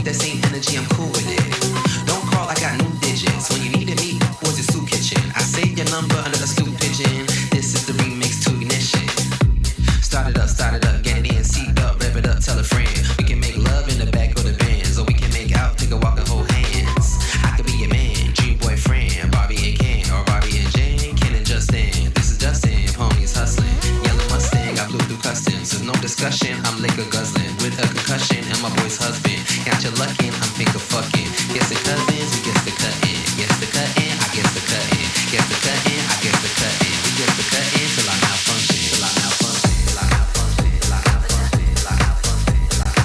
keep that same energy, I'm cool with it. Don't call, I got new digits. When you needed me, was your soup kitchen? I saved your number under the stoop pigeon. This is the remix to ignition. Start it up, get it in, seat up, rev it up, tell a friend. We can make love in the back of the Benz, or we can make out, take a walk and hold hands. I could be your man, dream boyfriend, Bobby and Ken, or Bobby and Jen, Ken and Justin. This is Justin, ponies hustling. Yellow Mustang, I blew through customs. There's no discussion, I'm liquor guzzling. With a concussion and my boy's husband. Got you luckin', I'm finger fucking. Guess the cousins, we guess the cuttin'. Guess the cuttin', I guess the cuttin'. Guess the cuttin', I guess the cuttin'. We guess the cuttin' till I malfunction. Till I malfunction. Till I malfunction. Till I malfunction. Till I malfunction. Till I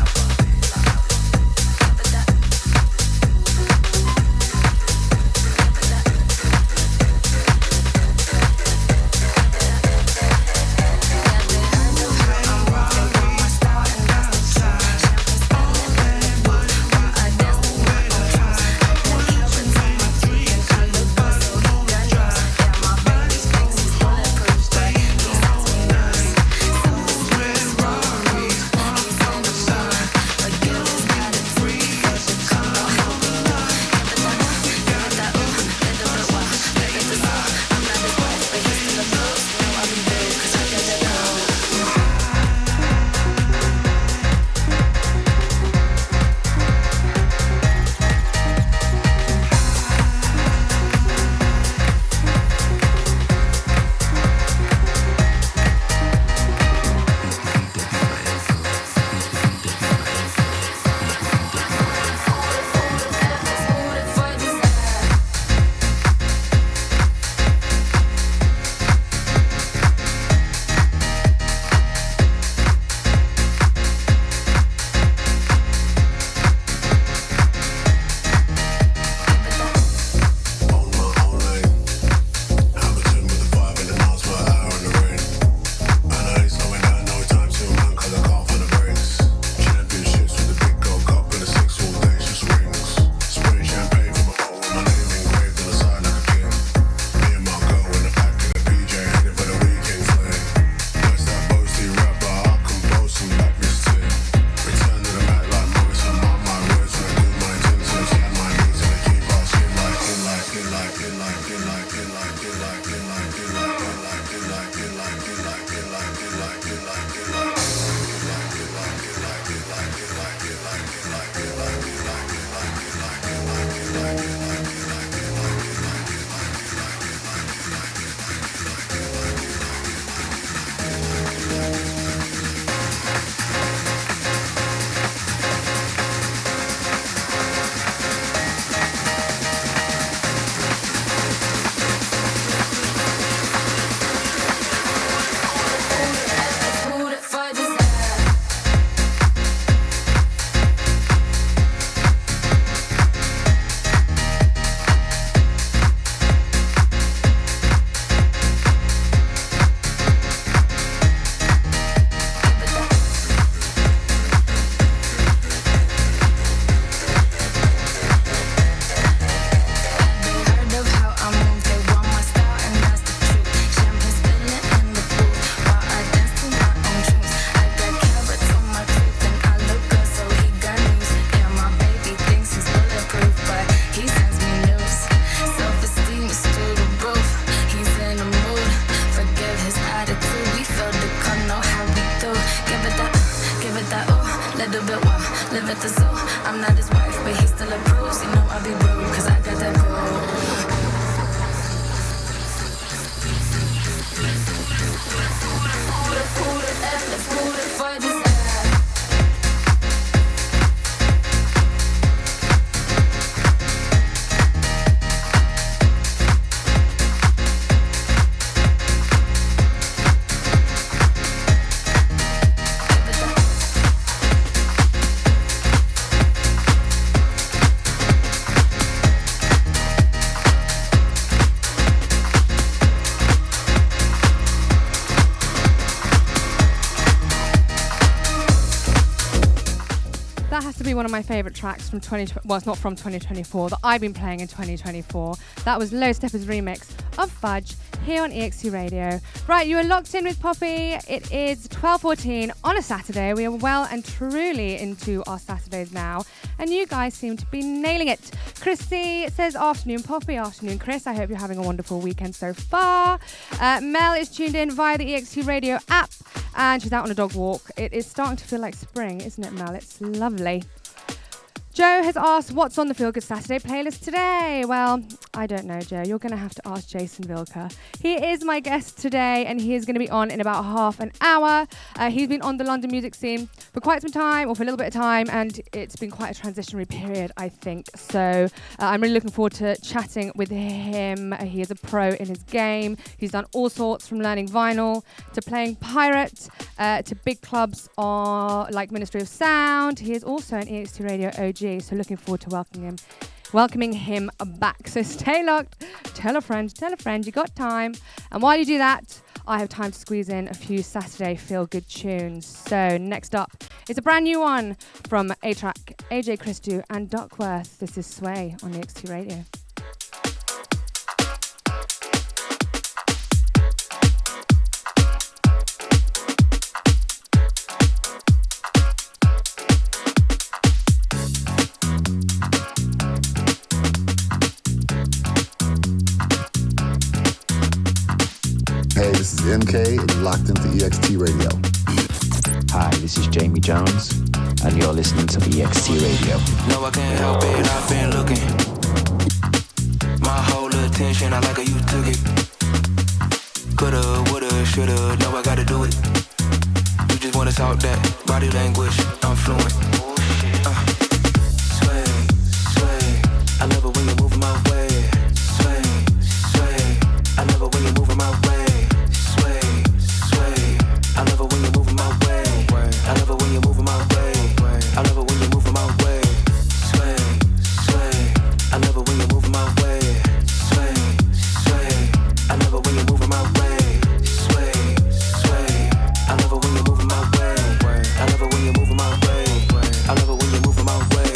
one of my favourite tracks from well, it's not from 2024, that I've been playing in 2024. That was Low Steppers' remix of Fudge here on EXT Radio. Right, you are locked in with Poppy. It is 12:14 on a Saturday. We are well and truly into our Saturdays now, and you guys seem to be nailing it. Chrissy says, afternoon Poppy, afternoon Chris. I hope you're having a wonderful weekend so far. Mel is tuned in via the EXT Radio app, and she's out on a dog walk. It is starting to feel like spring, isn't it, Mel? It's lovely. Joe has asked, what's on the Feel Good Saturday playlist today? Well, I don't know, Joe. You're going to have to ask Jason Vilka. He is my guest today, and he is going to be on in about half an hour. He's been on the London music scene for quite some time, or for a little bit of time, and it's been quite a transitionary period, I think. So I'm really looking forward to chatting with him. He is a pro in his game. He's done all sorts, from learning vinyl to playing pirate to big clubs like Ministry of Sound. He is also an EXT Radio OG. So looking forward to welcoming him back. So stay locked. Tell a friend, you got time. And while you do that, I have time to squeeze in a few Saturday feel-good tunes. So next up is a brand new one from A-Track, AJ Christou and Duckworth. This is Sway on the EXT Radio. Hey, this is MK, and you're locked into EXT Radio. Hi, this is Jamie Jones, and you're listening to EXT Radio. No, I can't help it, I've been looking. My whole attention, I like how you took it. Coulda, woulda, shoulda, no, I gotta do it. You just wanna talk that body language, I'm fluent. Sway, sway, I love it when you move my way. Sway, sway, I love it when you move my way. I love it when you're moving my way. I love it when you're moving my way. I love it when you're moving my way. Sway, sway. I love it when you're moving my way. Sway, sway. I love it when you're moving my way. Sway, sway. I love it when you're moving my way. I love it when you're moving my way. I love it when you're moving my way.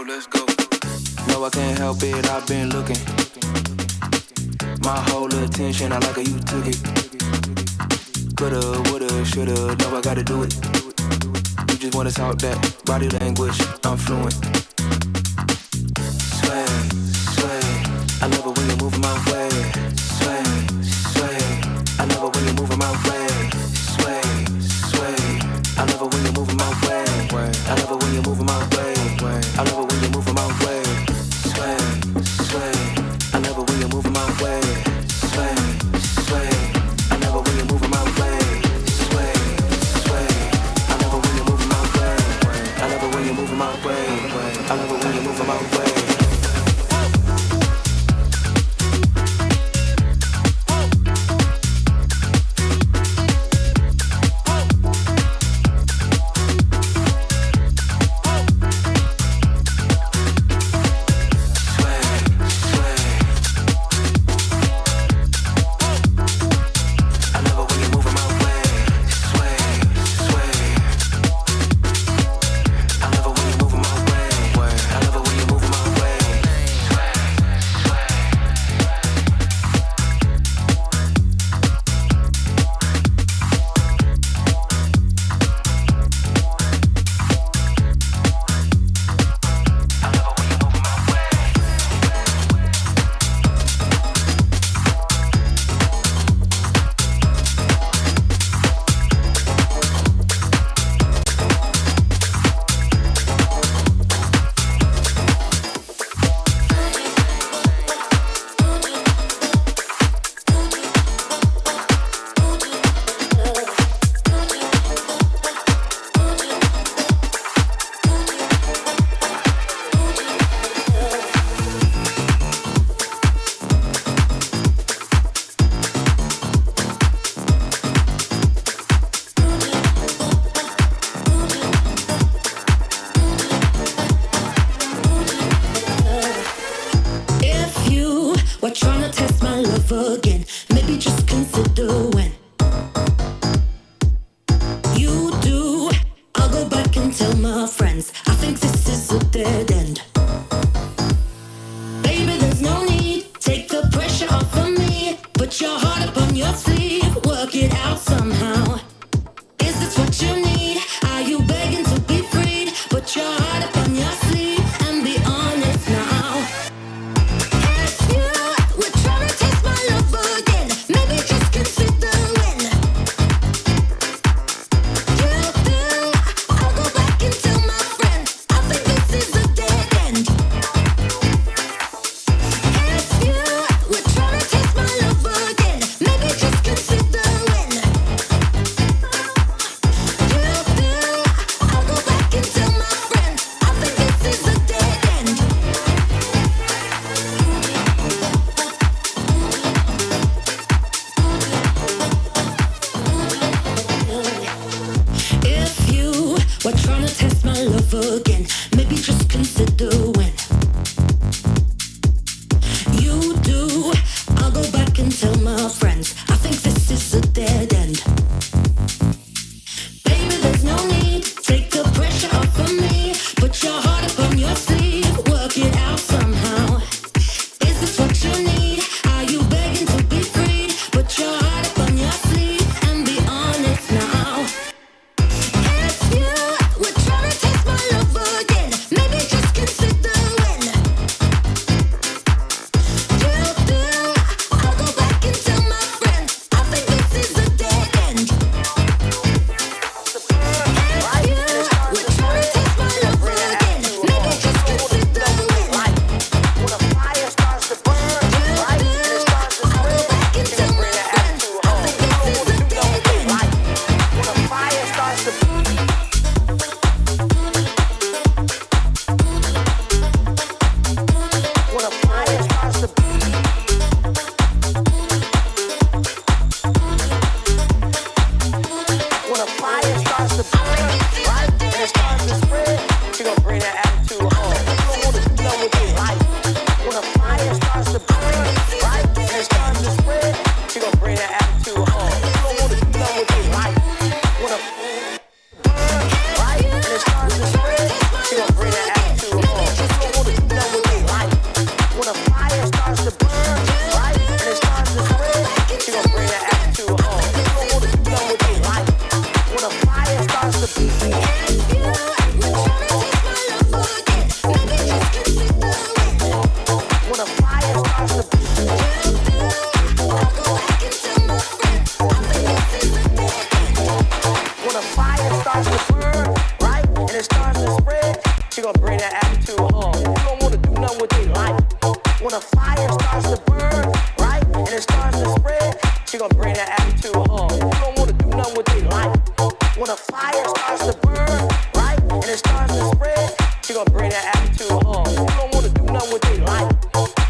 Let's go. No, I can't help it, I've been looking. My whole attention, I like how you took it. Coulda, woulda, shoulda, no, I gotta do it. You just wanna talk that body language, I'm fluent. Sway, sway, I love it when you're moving my way. Sway, sway, I love it when you're moving my way. Sway, sway, I love it when you're moving my way. I love it when you're moving my way. I love it when you're moving my way. Sway, sway, I love it when you're moving my way. Sway, sway, I love it when you're moving my way. Sway, sway, I love it when you're moving my way. I love it when you're moving my way. trying to test my love again. Maybe just consider when you do. I'll go back and tell my friends. I think this is a dead end. Baby, there's no need. Take the pressure off of me. Put your heart up on your sleeve. Work it out somehow. Is this what you need? Are you begging to be freed? Put your heart up on your sleeve and be honest now. If you were trying to taste my love again, maybe just consider when you do. I'll go back and tell my friends. I think this is a dead end. If you were trying to taste my love again, maybe just consider when you do. I'll go back and tell my friends. I think this is a dead end. If you were trying to test my love again, maybe just consider when you do. I'll go back and tell my friends. I think this is a dead end. Baby, there's no need. Take the pressure off of me. Put your heart up on your sleeve. Work it out somehow. Is this what you need? Are you begging to be freed? Put your heart up on your sleeve and be honest now. If you were trying to taste my love again, maybe just consider when you do. I'll go back and tell my friends. I think this is a dead end. If you were trying to taste my love again, maybe just consider when you do. I'll go back and tell my friends. I think this is a dead end. When a fire starts to burn, right, and it starts to spread, she gonna bring that attitude home. You don't wanna do nothing with it, right? When a fire starts to burn, right, and it starts to spread, she gonna bring that attitude home. You don't wanna do nothing with it, right? When a burn, right, and it starts to spread, she gonna bring that attitude home. You don't wanna do nothing with it, right? When a fire starts to burn, right, and it starts to spread, she gonna bring that attitude home. You don't wanna do nothing with it, right? When a fire starts to burn. When a fire starts to When a fire starts to burn, right, and it starts to spread, she gonna bring that attitude home. You don't wanna do nothing with it, right? When a fire starts to burn, right, and it starts to spread, she gonna bring that attitude home. You don't wanna do nothing with it, right? When a fire starts to burn, right, and it starts to spread, she gonna bring that attitude home. You don't wanna do nothing with it, right?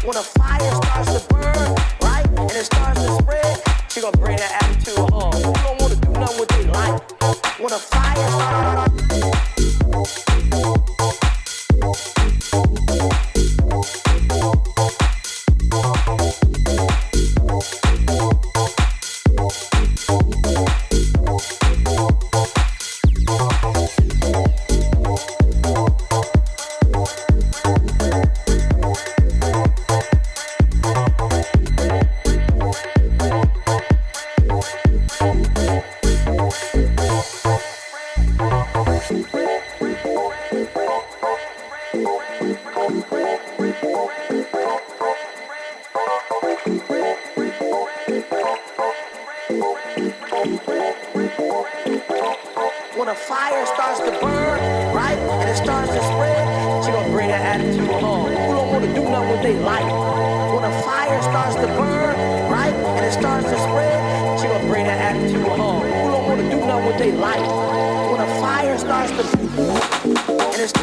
When a fire starts to burn, right, and it starts to spread, she gonna bring that attitude home. You don't wanna do nothing with it, right? When a fire starts When a fire starts to burn, right, and it starts to spread, she gonna bring that attitude home. You don't wanna do nothing with their life. When a fire starts to burn, right, and it starts to spread, she gonna bring that attitude home. You don't wanna do nothing with their life. When a fire starts to and it's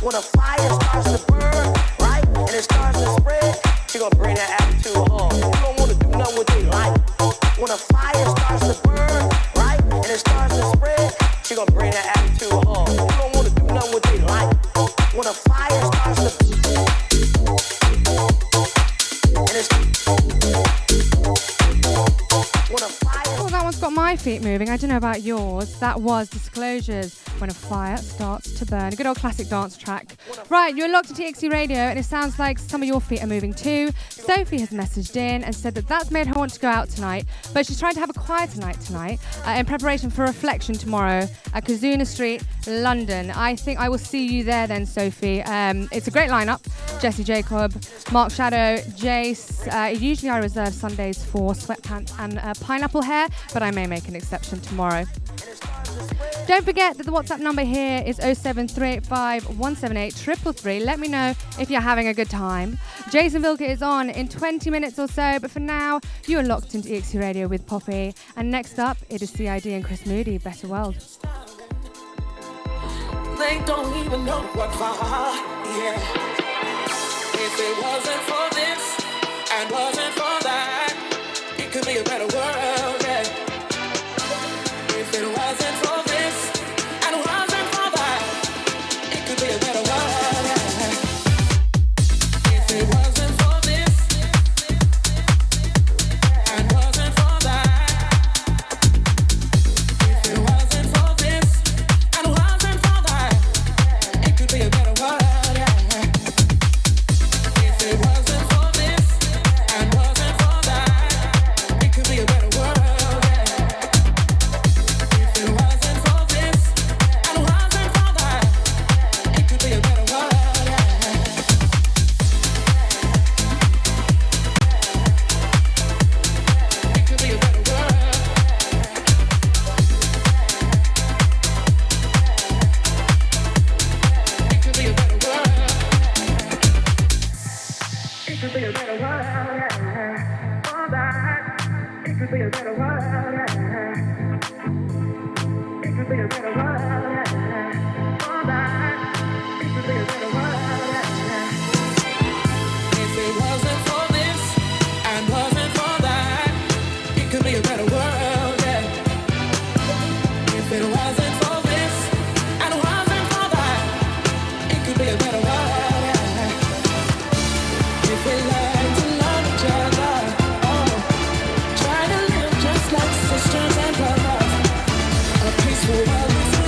when a fire starts to burn, right, and it starts to spread, she gonna bring that attitude home. You don't wanna do nothing with their life. When a fire starts to burn, right, and it starts to spread, she gonna bring that attitude home. You don't wanna do nothing with their life. When a fire starts to and it's when a fire. Well, that one's got my feet moving. I don't know about yours. That was Disclosures, When a Fire Starts to Burn. A good old classic dance track. Right, you're locked to TXT Radio, and it sounds like some of your feet are moving too. Sophie has messaged in and said that that's made her want to go out tonight, but she's trying to have a quieter night tonight in preparation for Reflection tomorrow at Kazuna Street, London. I think I will see you there then, Sophie. It's a great lineup. Jesse Jacob, Mark Shadow, Jace. Usually I reserve Sundays for Sweatpants and Pineapple Hair, but I may make an exception tomorrow. Don't forget that the WhatsApp number here is 07385 178 333. Let me know if you're having a good time. Jason Vilka is on in 20 minutes or so, but for now, you are locked into EXT Radio with Poppy. And next up, it is CID and Chris Moody, Better World. They don't even know what far, yeah. If it wasn't for this and wasn't for that, it could be a better world, yeah. If it wasn't for this and wasn't for that, it could be a better world, yeah. If it wasn't for this and wasn't for that, if it wasn't for this and wasn't for that, it could be a better world, yeah. If it wasn't for this and wasn't for that, it could be a better world, yeah. If it wasn't for this and wasn't for that, it could be a better world, yeah. It could be a better world. It could be a better world. It could be a better world, yeah. For that, it could be a better world, yeah. It could be a better world, yeah. For that, it could be a better world, yeah. If it wasn't for this and wasn't for that, it could be a better world, yeah. If it wasn't for this and wasn't for that, it could be a better world, yeah. If we learn to love each other, oh, try to live just like sisters and brothers, a peaceful world is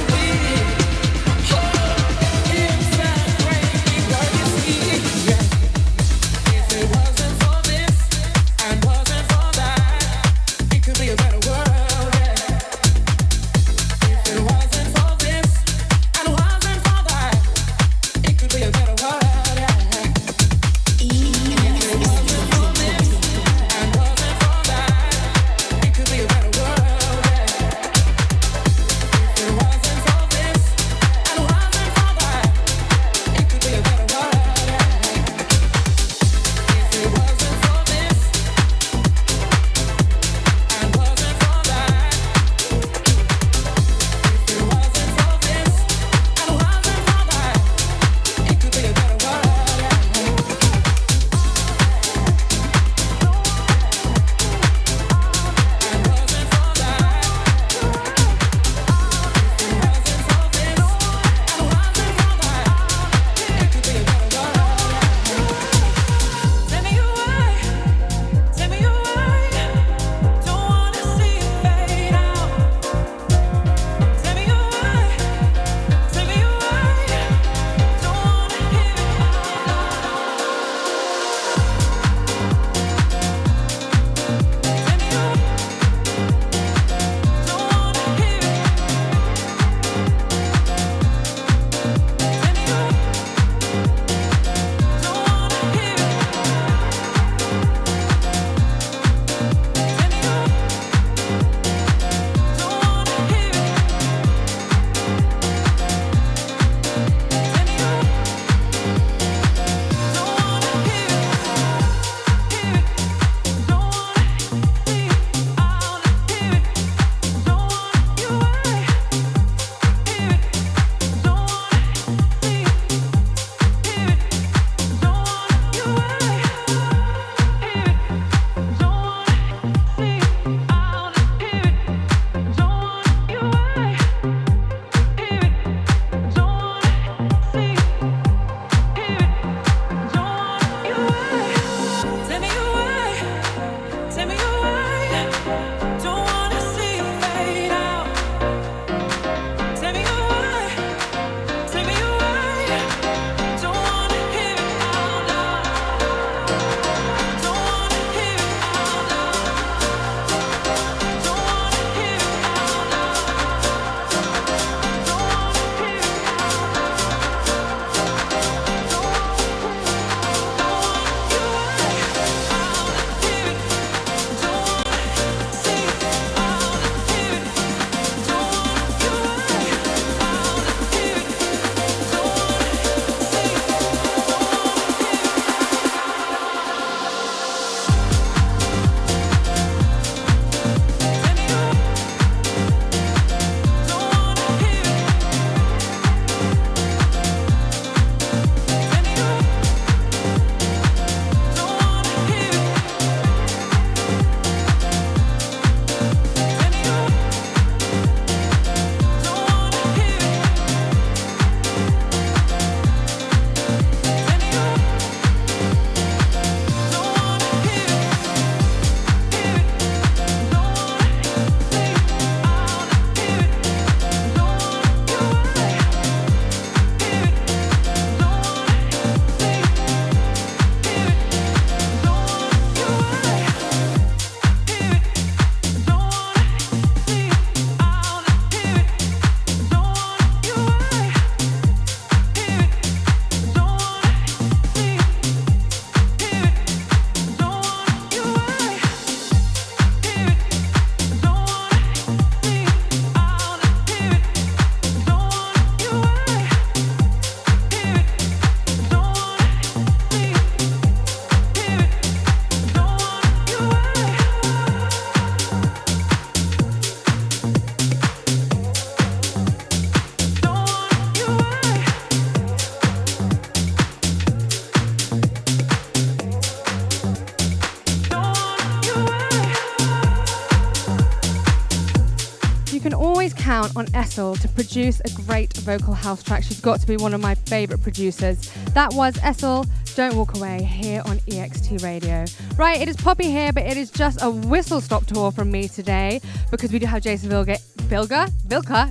always count on Essel to produce a great vocal house track. She's got to be one of my favorite producers. That was Essel, Don't Walk Away, here on EXT Radio. Right, it is Poppy here, but it is just a whistle-stop tour from me today because we do have Jason Vilka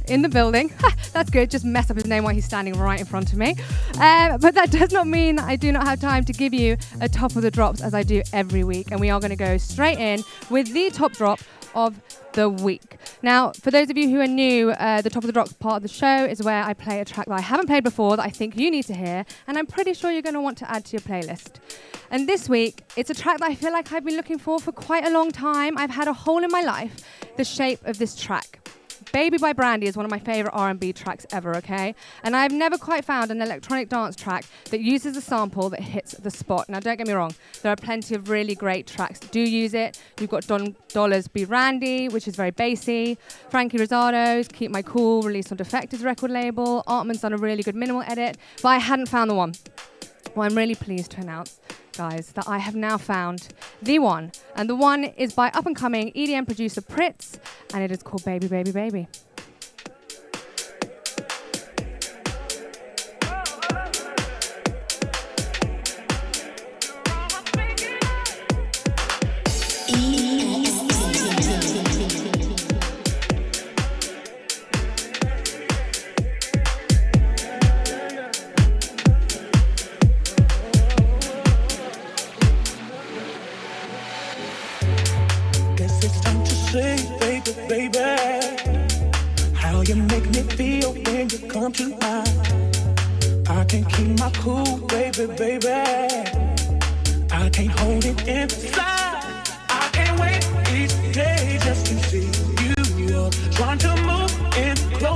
in the building. That's good, just mess up his name while he's standing right in front of me. But that does not mean that I do not have time to give you a top of the drops as I do every week. And we are going to go straight in with the top drop of the week. Now, for those of you who are new, the Top of the Drops part of the show is where I play a track that I haven't played before that I think you need to hear, and I'm pretty sure you're going to want to add to your playlist. And this week, it's a track that I feel like I've been looking for quite a long time. I've had a hole in my life, the shape of this track. Baby by Brandy is one of my favorite R&B tracks ever, okay? And I've never quite found an electronic dance track that uses a sample that hits the spot. Now, don't get me wrong, there are plenty of really great tracks that do use it. You've got Don Dollars Be Randy, which is very bassy. Frankie Rosato's Keep My Cool, released on Defected's record label. Artman's done a really good minimal edit, but I hadn't found the one. Well, I'm really pleased to announce, guys, that I have now found the one. And the one is by up-and-coming EDM producer Pritz, and it is called Baby, Baby, Baby. Situation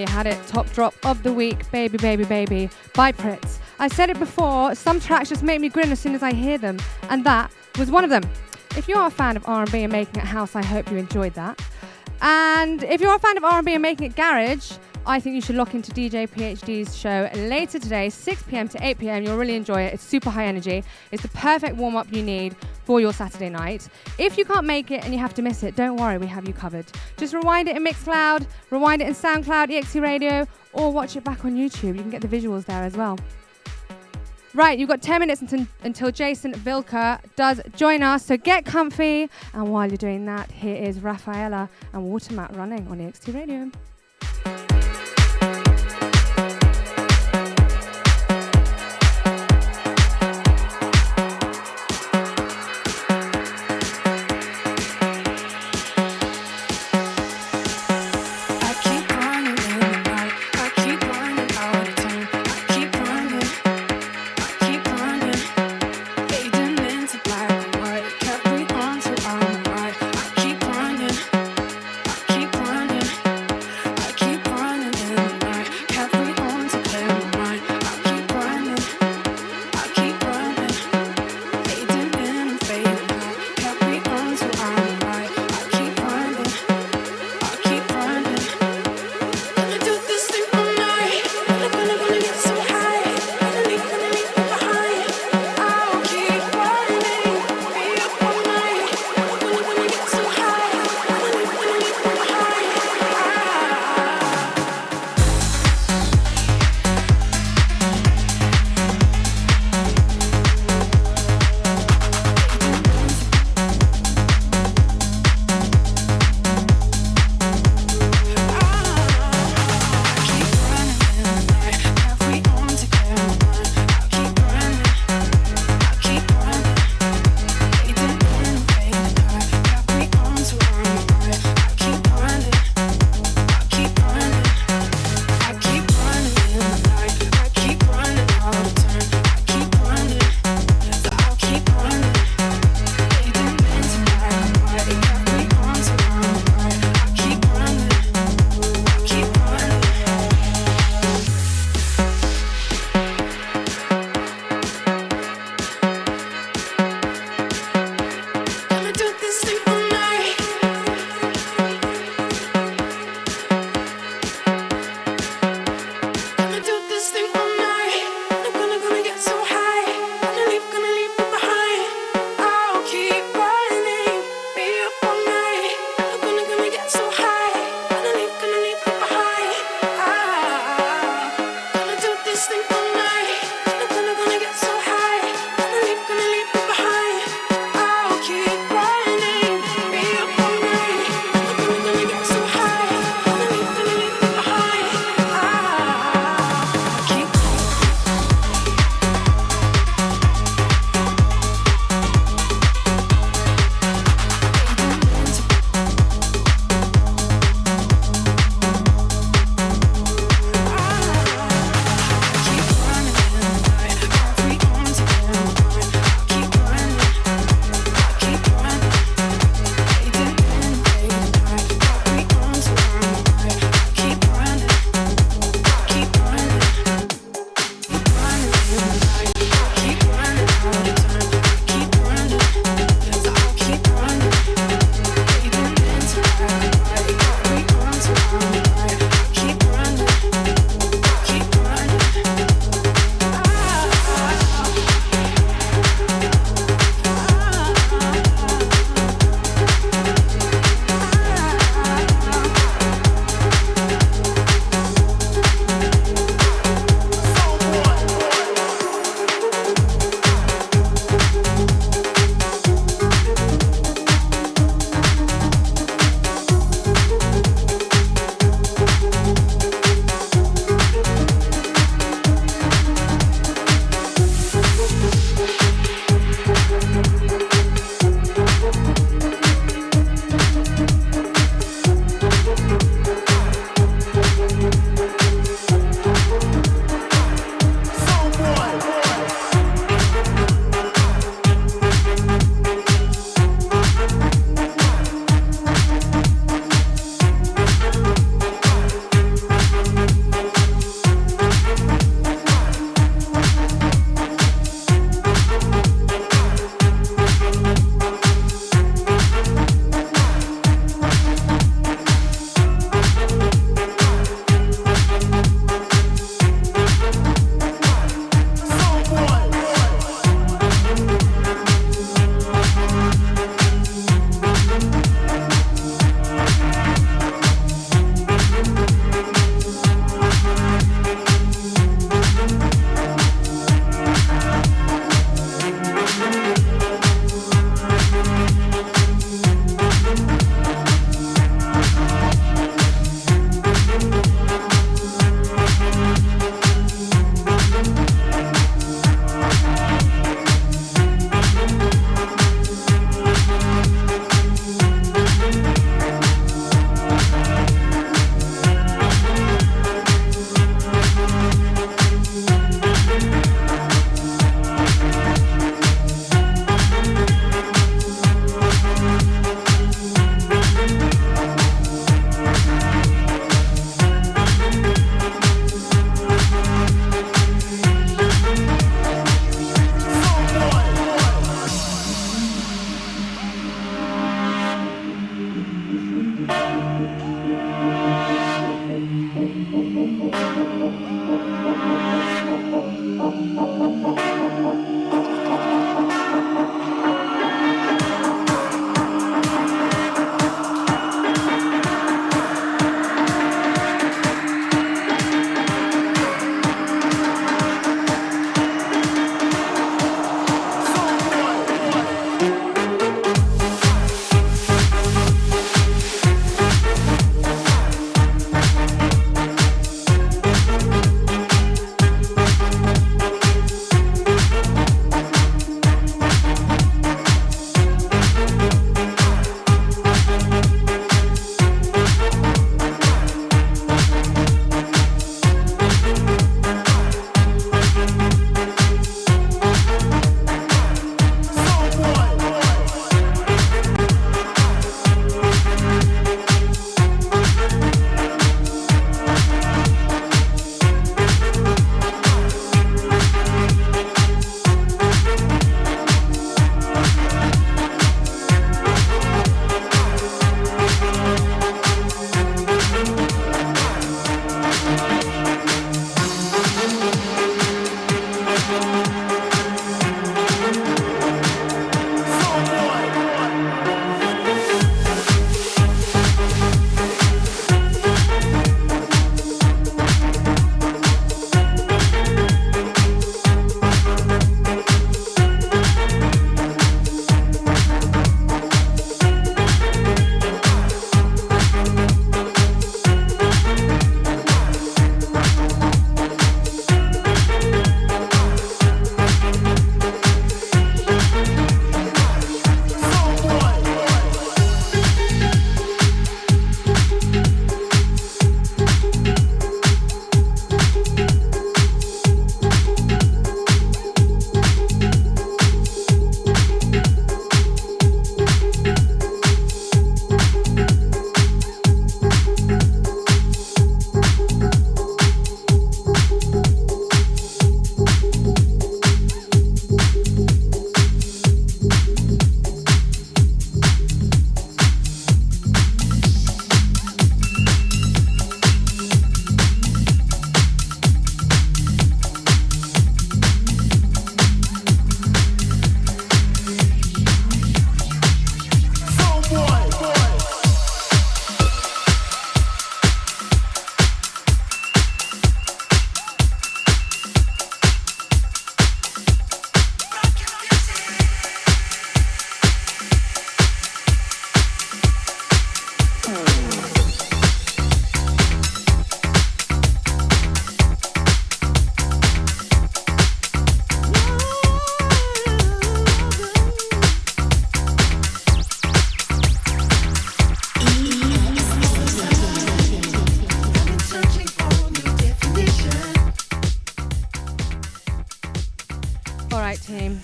you had it. Top drop of the week, Baby, Baby, Baby by Pritz. I said it before, some tracks just make me grin as soon as I hear them, and that was one of them. If you're a fan of R&B and making it house, I hope you enjoyed that. And if you're a fan of R&B and making it garage, I think you should lock into DJ PhD's show later today, 6 p.m. to 8 p.m. You'll really enjoy it. It's super high energy. It's the perfect warm-up you need for your Saturday night. If you can't make it and you have to miss it, don't worry, we have you covered. Just rewind it in Mixcloud, rewind it in SoundCloud, EXT Radio, or watch it back on YouTube. You can get the visuals there as well. Right, you've got 10 minutes until Jason Vilka does join us, so get comfy. And while you're doing that, here is Rafaela and Watermat running on EXT Radio. I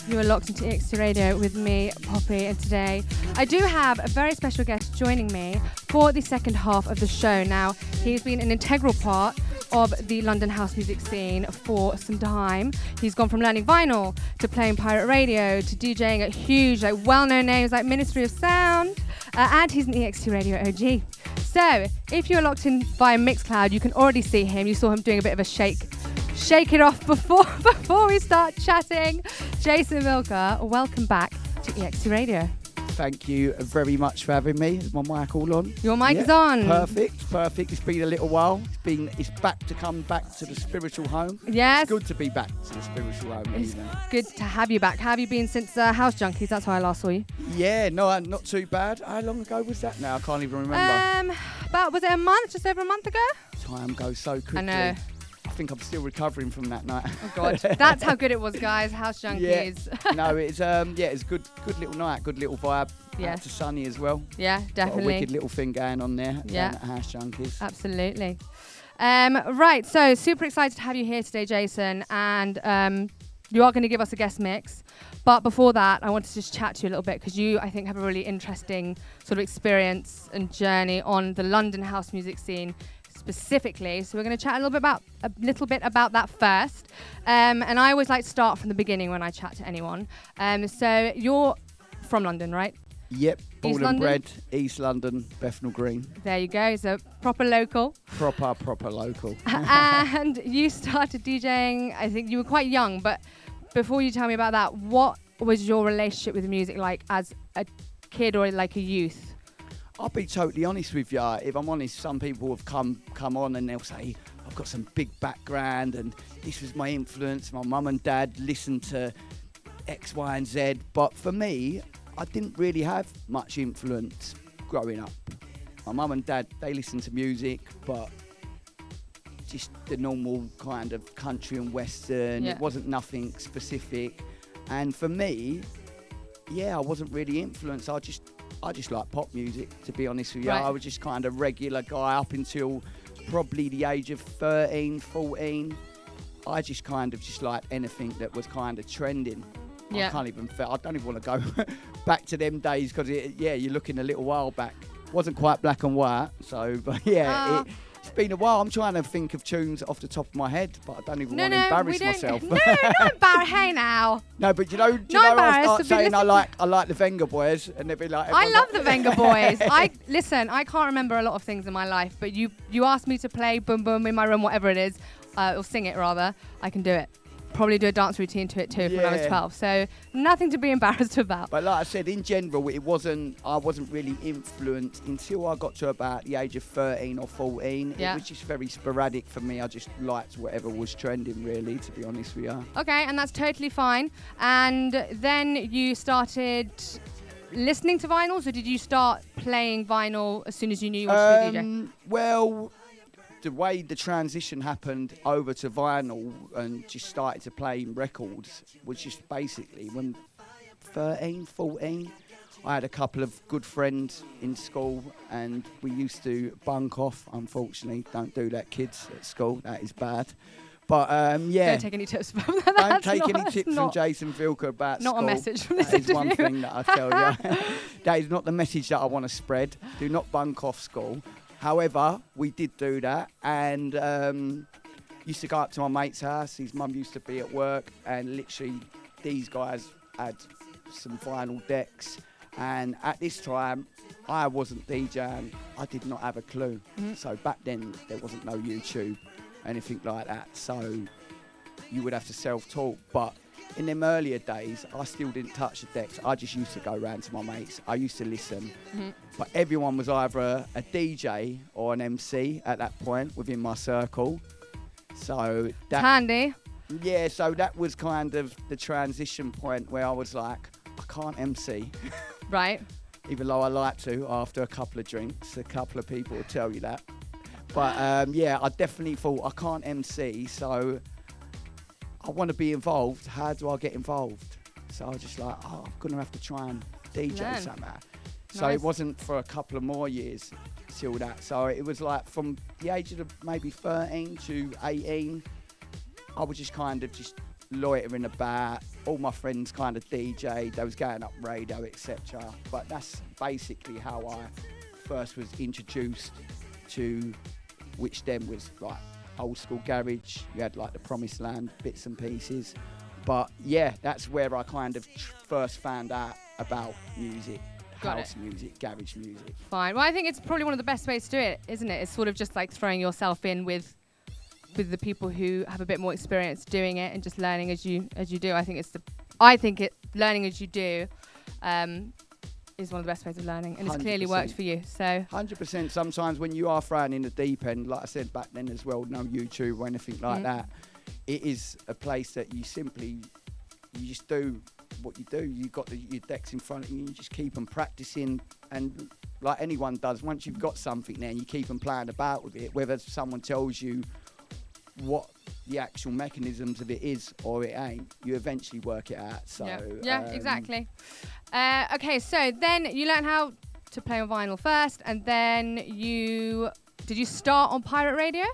You are locked into EXT Radio with me, Poppy, and today I do have a very special guest joining me for the second half of the show. Now, he's been an integral part of the London house music scene for some time. He's gone from learning vinyl to playing pirate radio to DJing at huge, well-known names like Ministry of Sound, and he's an EXT Radio OG. So, if you're locked in via Mixcloud, you can already see him. You saw him doing a bit of a shake it off before we start chatting. Jason Vilka, welcome back to EXT Radio. Thank you very much for having me. Is my mic all on? Your mic is on. Perfect. It's been a little while. It's back to come back to the spiritual home. Yes. It's good to be back to the spiritual home. It's good to have you back. How have you been since House Junkies? That's how I last saw you. Yeah, no, not too bad. How long ago was that now? I can't even remember. Was it a month? Just over a month ago? Time goes so quickly. I know. I think I'm still recovering from that night. Oh God, that's how good it was, guys. House Junkies. Yeah. No, it's good little night, good little vibe. Yeah. To Sunny as well. Yeah, definitely. Got a wicked little thing going on there. Yeah. Down at House Junkies. Absolutely. Right, so super excited to have you here today, Jason, and you are going to give us a guest mix. But before that, I want to just chat to you a little bit because you, I think, have a really interesting sort of experience and journey on the London house music scene specifically. So we're going to chat a little bit about that first. And I always like to start from the beginning when I chat to anyone. So you're from London, right? Yep, born London? and bred, East London, Bethnal Green. There you go, so proper local. Proper local. And you started DJing, I think you were quite young, but before you tell me about that, what was your relationship with music like as a kid or like a youth? I'll be totally honest with you. If I'm honest, some people have come on and they'll say, I've got some big background and this was my influence. My mum and dad listened to X, Y and Z. But for me, I didn't really have much influence growing up. My mum and dad, they listened to music, but just the normal kind of country and western. Yeah. It wasn't nothing specific. And for me, I wasn't really influenced. I just like pop music, to be honest with you. Right. I was just kind of regular guy up until probably the age of 13, 14. I just kind of just liked anything that was kind of trending. Yeah. I don't even want to go back to them days because, you're looking a little while back. Wasn't quite black and white, so, but it's been a while. I'm trying to think of tunes off the top of my head, but I don't even want to embarrass myself. No, not embarrass. Hey now. No, but do you know I start saying I like the Venga Boys, and they'll be like, I love the Venga Boys. I can't remember a lot of things in my life, but you asked me to play Boom Boom in my room, whatever it is, or sing it rather, I can do it. Probably do a dance routine to it too when I was 12, so nothing to be embarrassed about. But like I said, in general, I wasn't really influenced until I got to about the age of 13 or 14. Yeah. It was just very sporadic for me. I just liked whatever was trending, really, to be honest with you. Okay, and that's totally fine. And then you started listening to vinyls, or did you start playing vinyl as soon as you knew you wanted to be a DJ? Well, the way the transition happened over to vinyl and just started to play records was just basically when 13, 14, I had a couple of good friends in school and we used to bunk off. Unfortunately, don't do that, kids, at school. That is bad. But Don't take any tips from that. Don't take any tips from Jason Vilka about not school. A message from this this is one thing that I tell you. That is not the message that I want to spread. Do not bunk off school. However, we did do that, and used to go up to my mate's house. His mum used to be at work, and literally these guys had some vinyl decks. And at this time, I wasn't DJing. I did not have a clue. Mm-hmm. So back then, there wasn't no YouTube, anything like that. So you would have to self-taught. But in them earlier days, I still didn't touch the decks. I just used to go round to my mates. I used to listen. Mm-hmm. But everyone was either a DJ or an MC at that point within my circle. So that handy. Yeah, so that was kind of the transition point where I was like, I can't MC. Right. Even though I like to after a couple of drinks. A couple of people will tell you that. But I definitely thought I can't MC, so I want to be involved. How do I get involved? So I was just like, I'm going to have to try and DJ somehow. So Nice. it wasn't for a couple of more years till that. So it was like from the age of maybe 13 to 18, I was just kind of just loitering about, all my friends kind of DJ, they was going up radio, etc. But that's basically how I first was introduced to, which then was like old school garage. You had like the Promised Land bits and pieces. But yeah, that's where I kind of first found out about music. House music, garage music. Fine. Well, I think it's probably one of the best ways to do it, isn't it? It's sort of just like throwing yourself in with the people who have a bit more experience doing it and just learning as you do. I think learning as you do is one of the best ways of learning, and it's clearly worked for you. So 100%. Sometimes when you are thrown in the deep end, like I said back then as well, no YouTube or anything like that, it is a place that you just do what you do. You got your decks in front of you, you just keep them practicing, and like anyone does, once you've got something there, you keep them playing about with it, whether someone tells you what the actual mechanisms of it is or it ain't, you eventually work it out. So exactly. Okay, so then you learn how to play on vinyl first, and then did you start on pirate radio?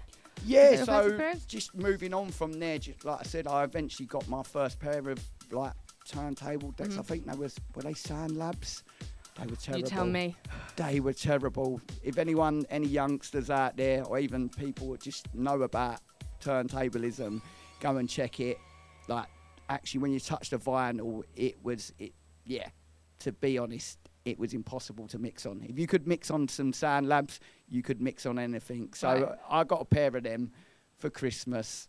Yeah, so just moving on from there, just like I said, I eventually got my first pair of like turntable decks. I think were they Sound Labs? They were terrible. You tell me. They were terrible. If any youngsters out there, or even people that just know about turntablism, go and check it. Like, actually, when you touch the vinyl, to be honest, it was impossible to mix on. If you could mix on some Sound Labs, you could mix on anything. So I got a pair of them for Christmas.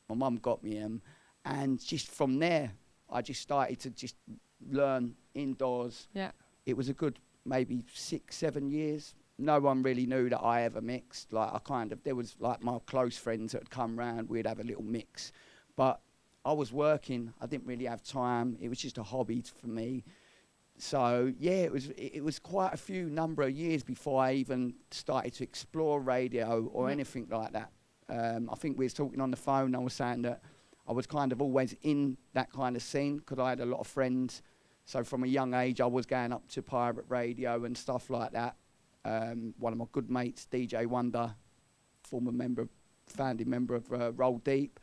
My mum got me them, and just from there, I just started to just learn indoors. Yeah. It was a good maybe 6-7 years. No one really knew that I ever mixed. Like, there was like my close friends that would come round, we'd have a little mix. But I was working, I didn't really have time. It was just a hobby for me. So yeah, it was quite a number of years before I even started to explore radio or anything like that. I think we was talking on the phone, I was saying that I was kind of always in that kind of scene because I had a lot of friends. So from a young age, I was going up to pirate radio and stuff like that. One of my good mates, DJ Wonder, founding member of Roll Deep,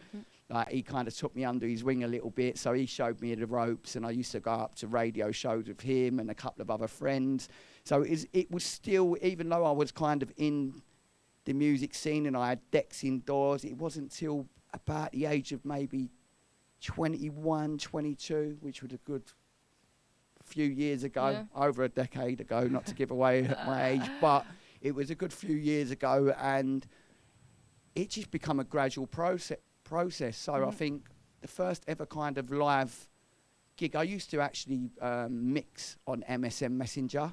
like, he kind of took me under his wing a little bit. So he showed me the ropes, and I used to go up to radio shows with him and a couple of other friends. So it was still, even though I was kind of in the music scene and I had decks indoors, it wasn't till about the age of maybe 21, 22, which was a good few years ago, over a decade ago, not to give away my age, but it was a good few years ago, and it just become a gradual process. So I think the first ever kind of live gig, I used to actually mix on MSN Messenger.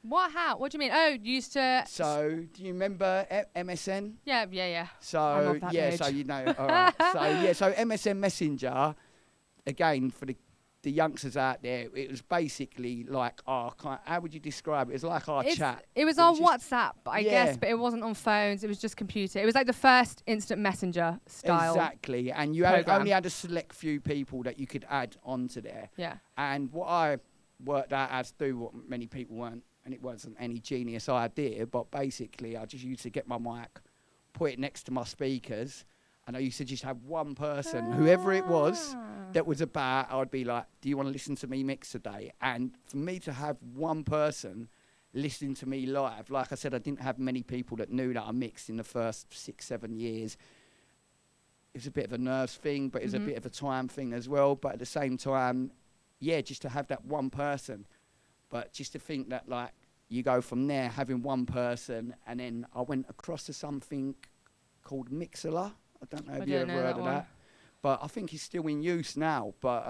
How? What do you mean? Oh, you used to... So, do you remember MSN? Yeah. So, age. So you know, all right. So MSN Messenger, again, for the youngsters out there, it was basically like how would you describe it? It was like our chat. It was on WhatsApp, I guess, but it wasn't on phones. It was just computer. It was like the first instant messenger style. Exactly, and you only had a select few people that you could add onto there. Yeah. And what I worked out how to do, what many people weren't, and it wasn't any genius idea, but basically I just used to get my mic, put it next to my speakers, and I used to just have one person, whoever it was, that was about, I'd be like, do you want to listen to me mix today? And for me to have one person listening to me live, like I said, I didn't have many people that knew that I mixed in the first 6-7 years. It was a bit of a nerves thing, but it was a bit of a time thing as well. But at the same time, yeah, just to have that one person. But just to think that, like, you go from there, having one person, and then I went across to something called Mixler. I don't know if you ever heard of that. But I think it's still in use now. But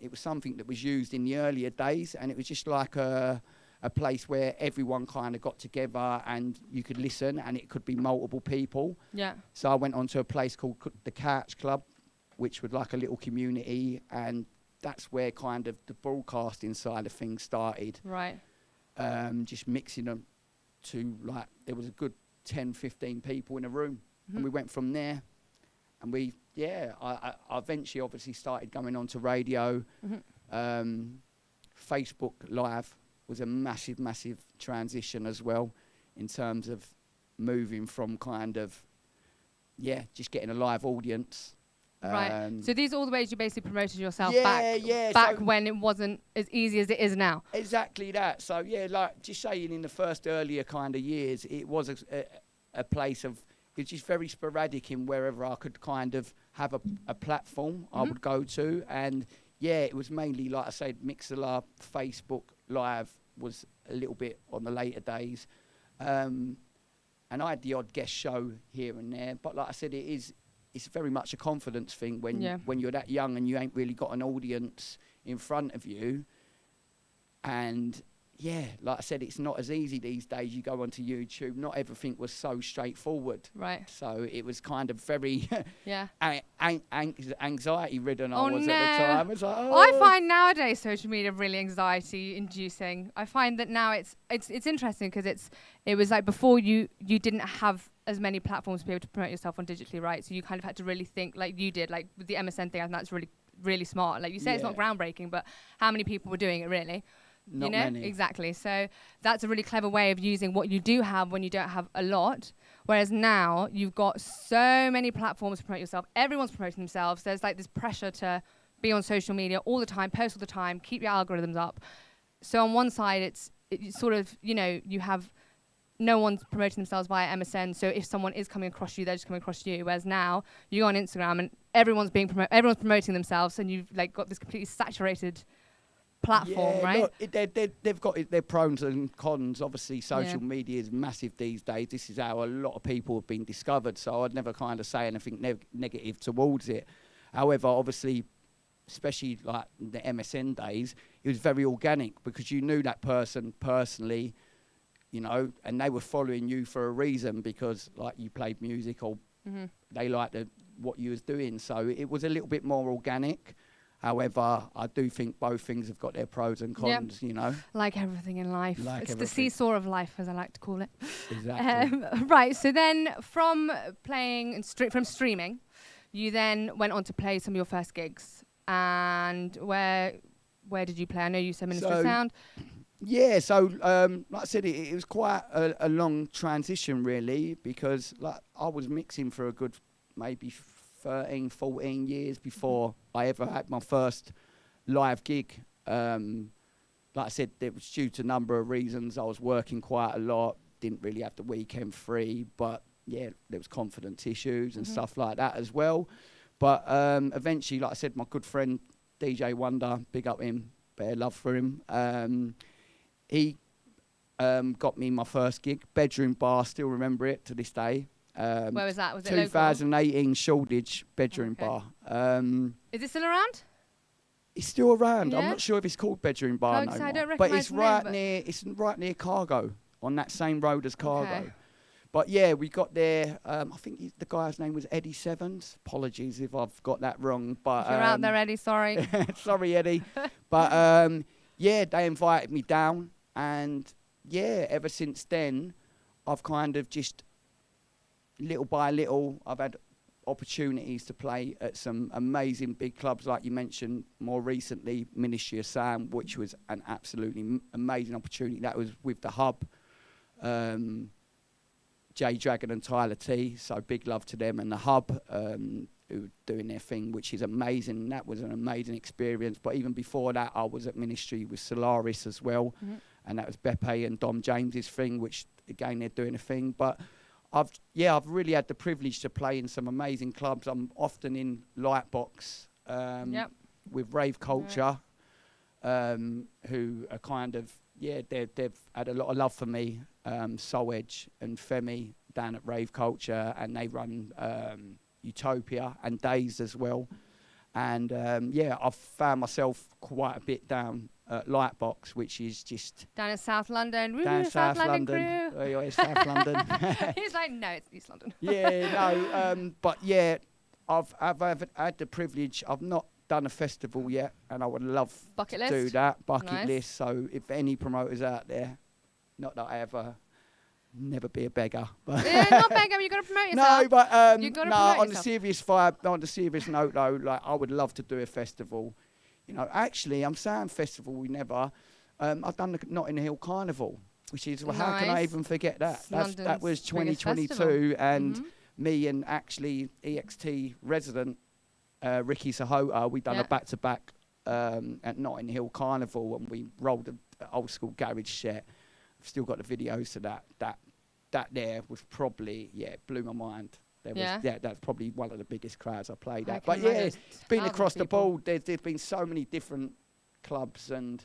it was something that was used in the earlier days, and it was just like a place where everyone kind of got together and you could listen, and it could be multiple people. Yeah. So I went on to a place called the Couch Club, which was like a little community, and that's where kind of the broadcasting side of things started. Right. Just mixing them to, like, there was a good 10, 15 people in a room. And we went from there. And I eventually obviously started going on to radio. Facebook Live was a massive, massive transition as well in terms of moving from kind of, just getting a live audience Right. So these are all the ways you basically promoted yourself Yeah. back So when it wasn't as easy as it is now. exactly that. So yeah, like just saying, in the first earlier kind of years, it was a place of, it's just very sporadic in wherever I could kind of have a platform I would go to. And yeah, it was mainly, like I said, Mixlr, Facebook Live was a little bit on the later days. And I had the odd guest show here and there. But like I said, it's very much a confidence thing when you're that young and you ain't really got an audience in front of you. And yeah, like I said, it's not as easy these days. You go onto YouTube, not everything was so straightforward. Right. So it was kind of very Yeah. anxiety ridden. Oh, I was no. at the time. It's like, I find nowadays social media really anxiety inducing. I find that now it's interesting because it was like before you didn't have as many platforms to be able to promote yourself on digitally, right? So you kind of had to really think like you did, like with the MSN thing. I think that's really, really smart. Like you say, it's not groundbreaking, but how many people were doing it really? Not many. Exactly. So that's a really clever way of using what you do have when you don't have a lot. Whereas now you've got so many platforms to promote yourself. Everyone's promoting themselves. There's like this pressure to be on social media all the time, post all the time, keep your algorithms up. So on one side, it's sort of, you have no one's promoting themselves via MSN. So if someone is coming across you, they're just coming across you. Whereas now you go on Instagram and everyone's promoting themselves, and you've like got this completely saturated platform, right? Look, they've got their pros and cons. Obviously, social media is massive these days. This is how a lot of people have been discovered. So I'd never kind of say anything negative towards it. However, obviously, especially like the MSN days, it was very organic because you knew that person personally, and they were following you for a reason because like you played music or they liked what you was doing. So it was a little bit more organic. However, I do think both things have got their pros and cons, Like everything in life. It's the everything. seesaw of life, as I like to call it. Exactly. Right, so then from playing from streaming, you then went on to play some of your first gigs. And where did you play? I know you said Ministry of Sound. Yeah, so like I said, it was quite a long transition really because like I was mixing for a good maybe 13, 14 years before I ever had my first live gig. Like I said, it was due to a number of reasons. I was working quite a lot, didn't really have the weekend free, but yeah, there was confidence issues and stuff like that as well. But eventually, like I said, my good friend DJ Wonder, big up him, bare love for him. He got me my first gig, Bedroom Bar, still remember it to this day. Where was that? Was it 2018 Shoreditch Bedroom Bar. Is it still around? It's still around. Yeah? I'm not sure if it's called Bedroom Bar no I more. don't But recognise it's the right name, near. It's right near Cargo, on that same road as Cargo. Okay. But yeah, we got there. I think the guy's name was Eddie Sevens. Apologies if I've got that wrong. But If you're out there, Eddie, sorry. sorry, Eddie. But yeah, they invited me down, and yeah, ever since then, I've kind of just little by little, I've had opportunities to play at some amazing big clubs, like you mentioned more recently, Ministry of Sound, which was an absolutely amazing opportunity. That was with the Hub, Jay Dragon and Tyler T. So big love to them and the Hub, who were doing their thing, which is amazing. That was an amazing experience. But even before that, I was at Ministry with Solaris as well, and that was Beppe and Dom James's thing, which again they're doing a thing. But I've really had the privilege to play in some amazing clubs. I'm often in Lightbox with Rave Culture, who are kind of, they've had a lot of love for me. Soul Edge and Femi down at Rave Culture, and they run Utopia and Days as well. And I've found myself quite a bit down at Lightbox, which is just Down in South London. Woo, down South London London. crew. Oh, yeah, South London. He's like, no, it's East London. But yeah, I've had the privilege. I've not done a festival yet, and I would love Bucket to list? do that. Bucket Nice. list. So if any promoters out there, not that I ever, never be a beggar. But Yeah, not beggar, you got to promote yourself. no, but You gotta no. promote On the yourself. serious vibe, on the serious note though, like I would love to do a festival. Actually, I'm saying festival. We never. I've done the Notting Hill Carnival, which is how can I Nice. even forget that? It's That was London's biggest 2022, festival. and me and actually EXT resident Ricky Sahota. We done Yeah. a back-to-back at Notting Hill Carnival, and we rolled an old school garage set. I've still got the videos to that. That there was probably, blew my mind. There Yeah. was, that's probably one of the biggest crowds I played I at. can But yeah, imagine. it's been Thousands across of the people. board. There's been so many different clubs, and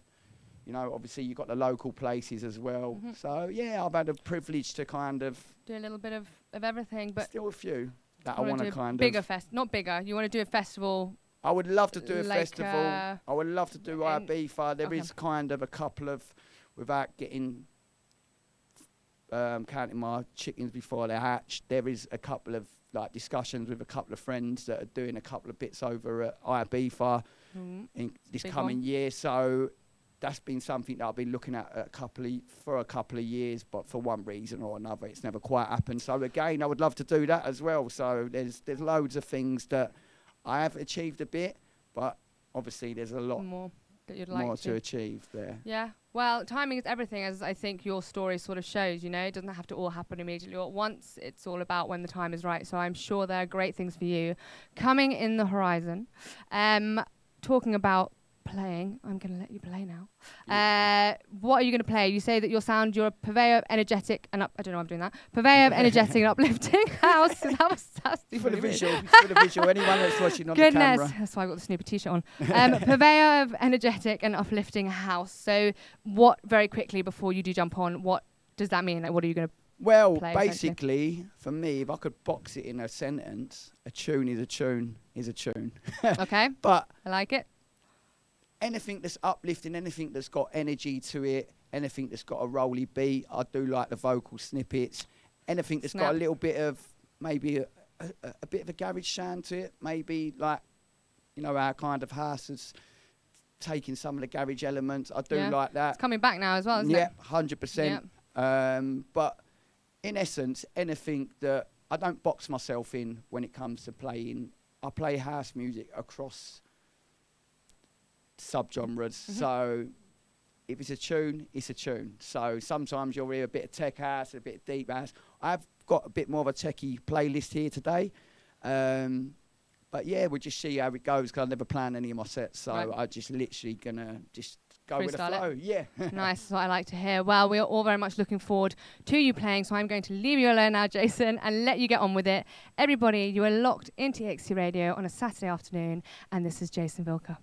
you know, obviously you've got the local places as well. Mhm. So yeah, I've had a privilege to kind of Do a little bit of everything, but still a few that I wanna want to do a kind bigger of. not bigger. You want to do a festival. I would love to do a like, festival. I would love to do and- Ibiza. There okay. is kind of a couple of, without getting counting my chickens before they're hatched, there is a couple of like discussions with a couple of friends that are doing a couple of bits over at Ibiza in this Big coming one. year. So that's been something that I've been looking at for a couple of years, but for one reason or another, it's never quite happened. So again, I would love to do that as well. So there's loads of things that I have achieved a bit, but obviously there's a lot More that you'd like more to achieve there. Yeah. Well, timing is everything, as I think your story sort of shows. You know, it doesn't have to all happen immediately or at once. It's all about when the time is right. So I'm sure there are great things for you coming in the horizon. Talking about playing, I'm going to let you play now. What are you going to play? You say that your sound, you're a purveyor of energetic and I don't know why I'm doing that. Purveyor of energetic and uplifting house. That was sassy. For the really. visual, for the visual. Anyone that's watching on the Goodness, camera. that's why I got the Snoopy t-shirt on. Purveyor of energetic and uplifting house. So what, very quickly before you do jump on, what does that mean? Like, what are you going to Well, play, essentially? basically, for me, if I could box it in a sentence, a tune is a tune is a tune. Okay, But I like it. anything that's uplifting, anything that's got energy to it, anything that's got a rolly beat, I do like the vocal snippets. Anything that's got Snap. a little bit of, maybe a bit of a garage sound to it, maybe like, you know, our kind of house has taken some of the garage elements. I do Yeah. like that. It's coming back now as well, isn't Yeah, it? 100%. But in essence, anything that I don't box myself in when it comes to playing. I play house music across subgenres. So if it's a tune, it's a tune. So sometimes you'll hear a bit of tech house, a bit of deep house. I've got a bit more of a techie playlist here today. But yeah, we'll just see how it goes because I never plan any of my sets. So Right. I'm just literally going to just go with the Freestyle it. flow. Yeah. Nice, that's what I like to hear. Well, we are all very much looking forward to you playing, so I'm going to leave you alone now, Jason, and let you get on with it. Everybody, you are locked into EXT Radio on a Saturday afternoon, and this is Jason Vilka.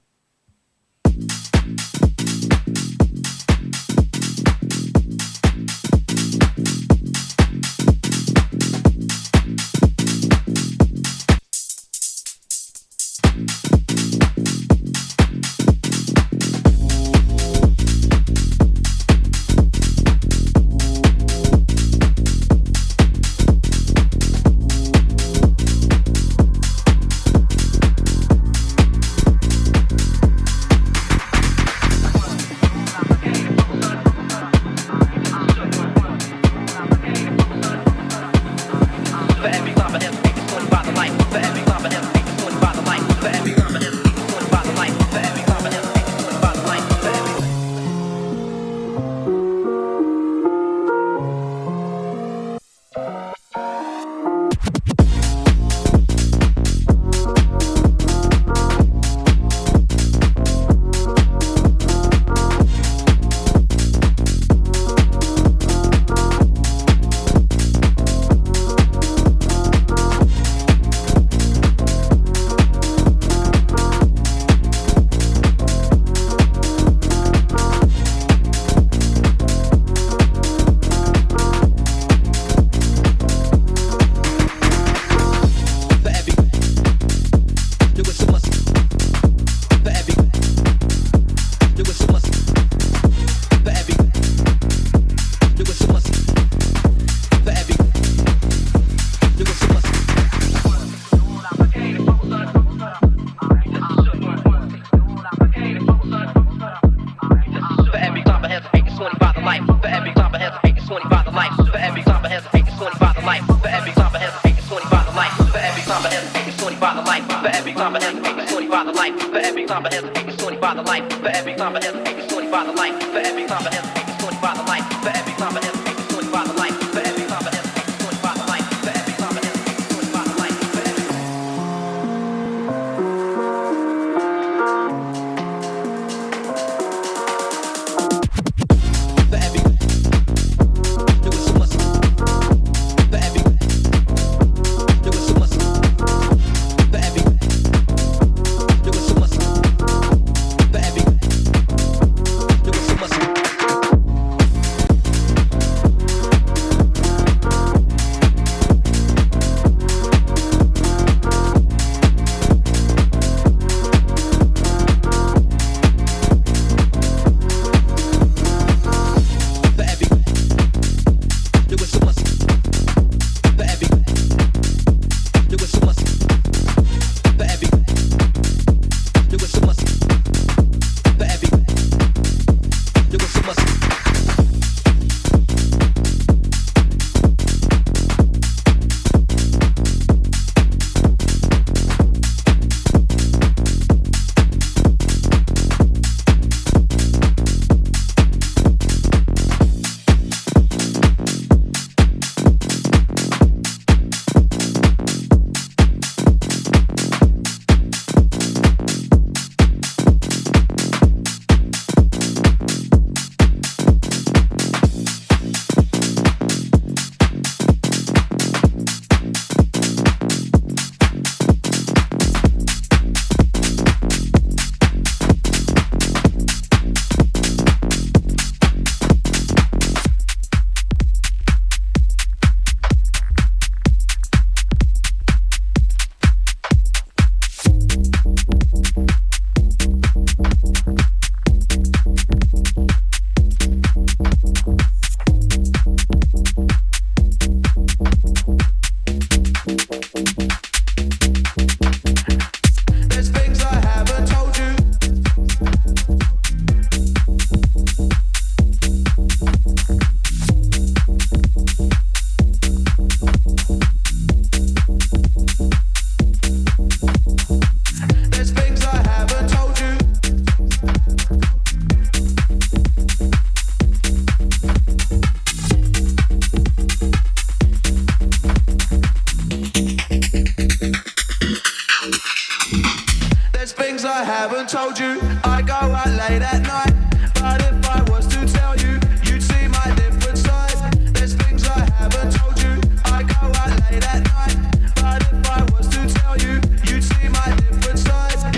I haven't told you. I go out late at night, but if I was to tell you, you'd see my different side. There's things I haven't told you. I go out late at night, but if I was to tell you, you'd see my different side.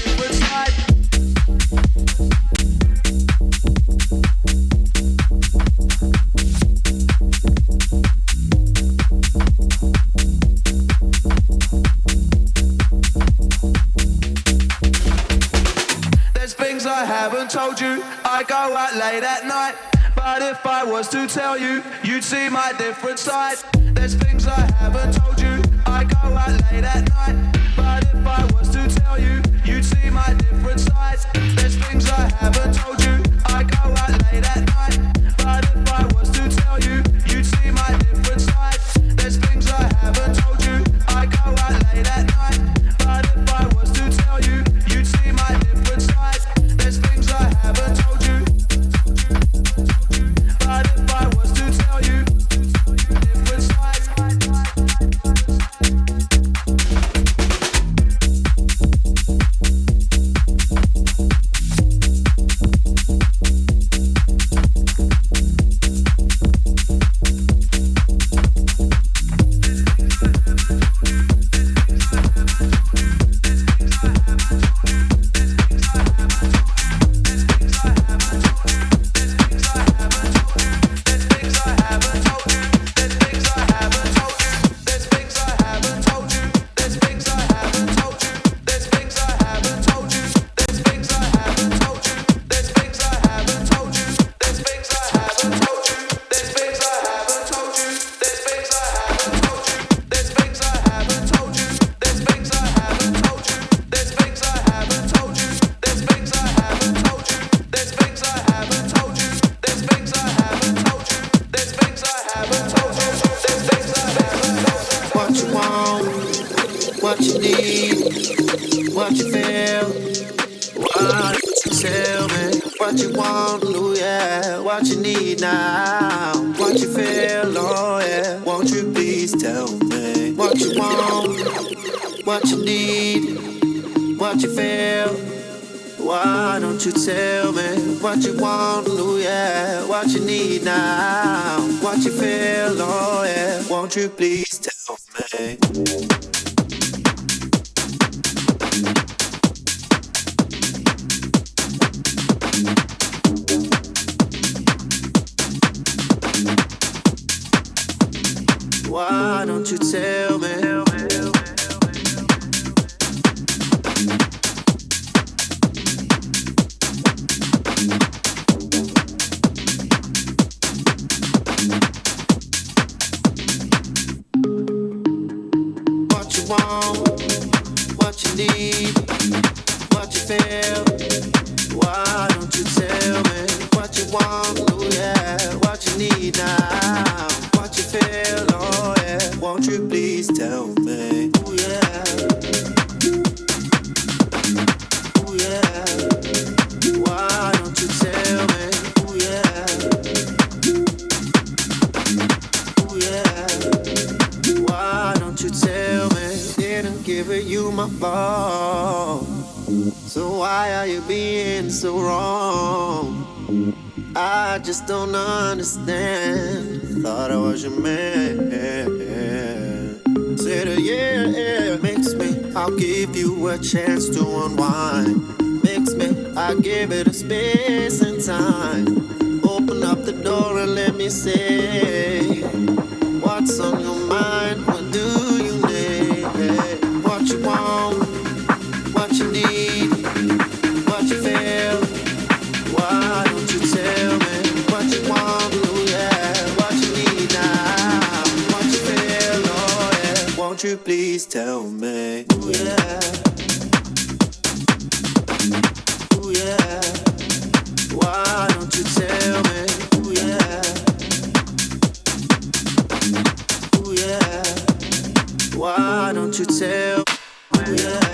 Different side. I haven't told you. I go out late at night, but if I was to tell you, you'd see my different side. There's things I haven't told you. I go out late at night, but if I was to tell you, you'd see my different side. There's things I haven't told you. I go out late at night, but if I was to tell you, you'd see my different side. There's things I haven't told you. I go out late at night, but if I was to tell you, you'd see my different side. There's things I haven't told you. But if I was to tell you, different side. What you want, oh yeah, what you need now, what you feel, oh yeah, won't you please tell me? Why don't you tell me? I just don't understand. Thought I was your man. Said yeah, mix me. I'll give you a chance to unwind. Mix me, I give it a space and time. Open up the door and let me say what's on your mind. What do you need? What you want? What you need? What you feel? Why don't you tell me what you want, oh yeah, what you need now, what you feel, oh yeah, won't you please tell me, oh yeah, oh yeah, why don't you tell me, oh yeah, oh yeah, why don't you tell me, oh yeah.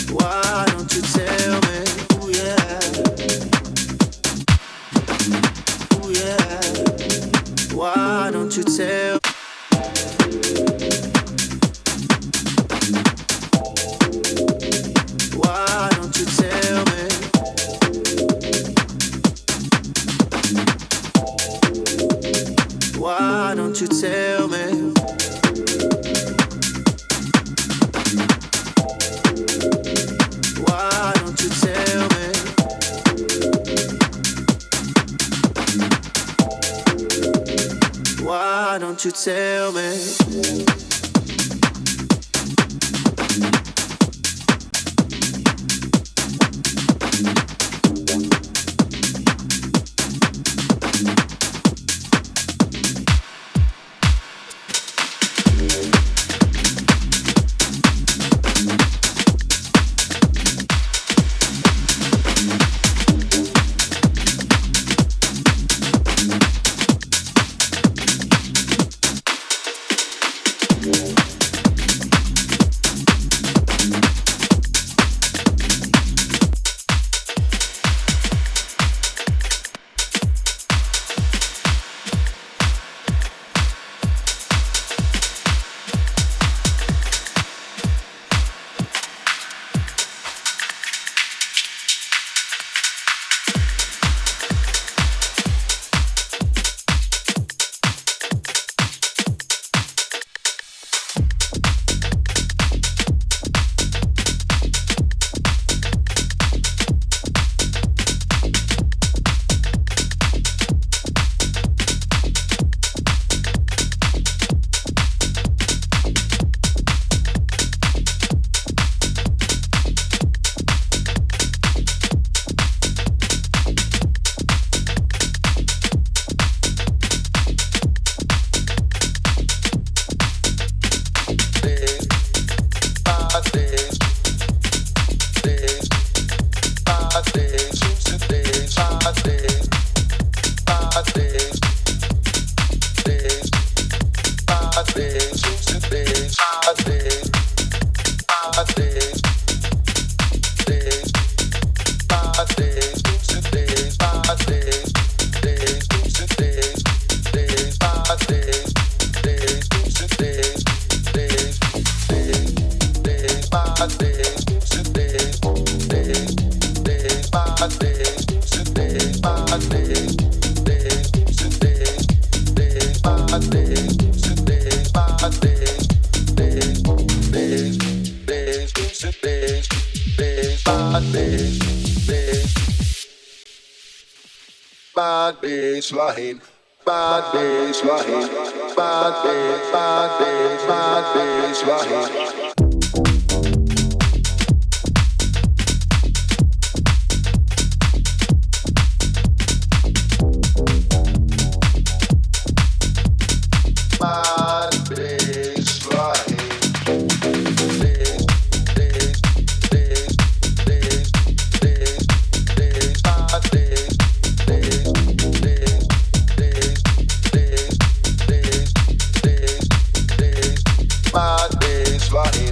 Why don't you tell me? Ooh yeah, ooh yeah. Why don't you tell? Why don't you tell me? Why don't you tell me? Why don't you tell me? Bad baseline, bad baseline, bad bass, bad bass, bad baseline. Bad baseline.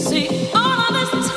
See, all of this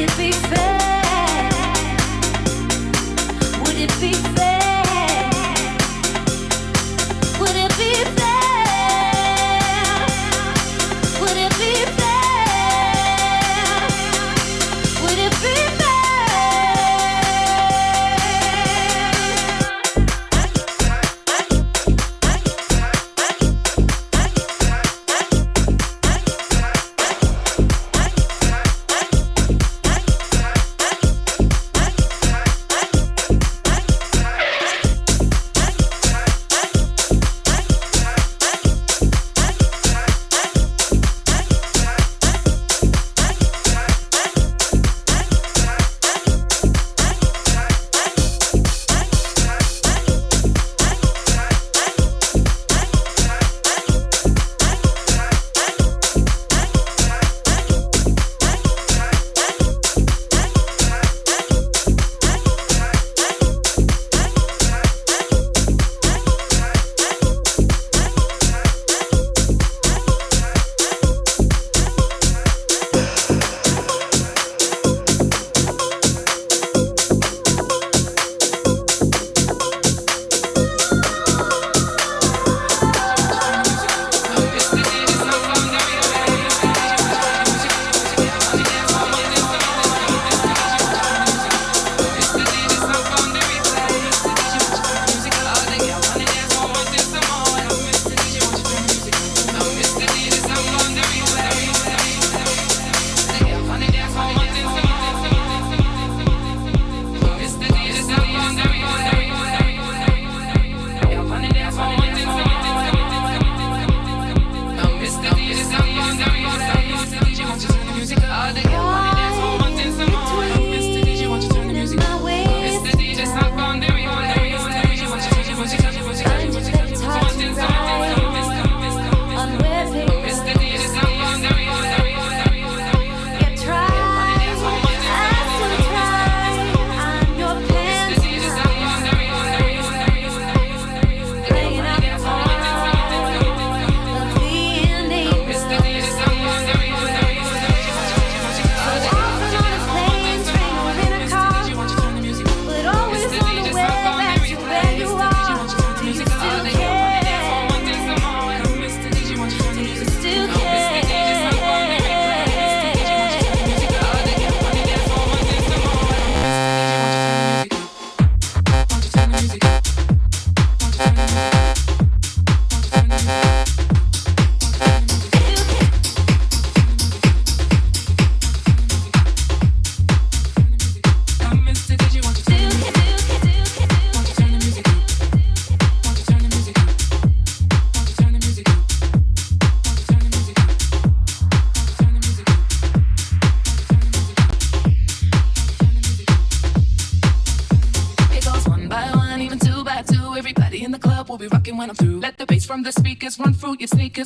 it be fair? Would it be fair? Would it be fair? Would it be fair? Would it be fair?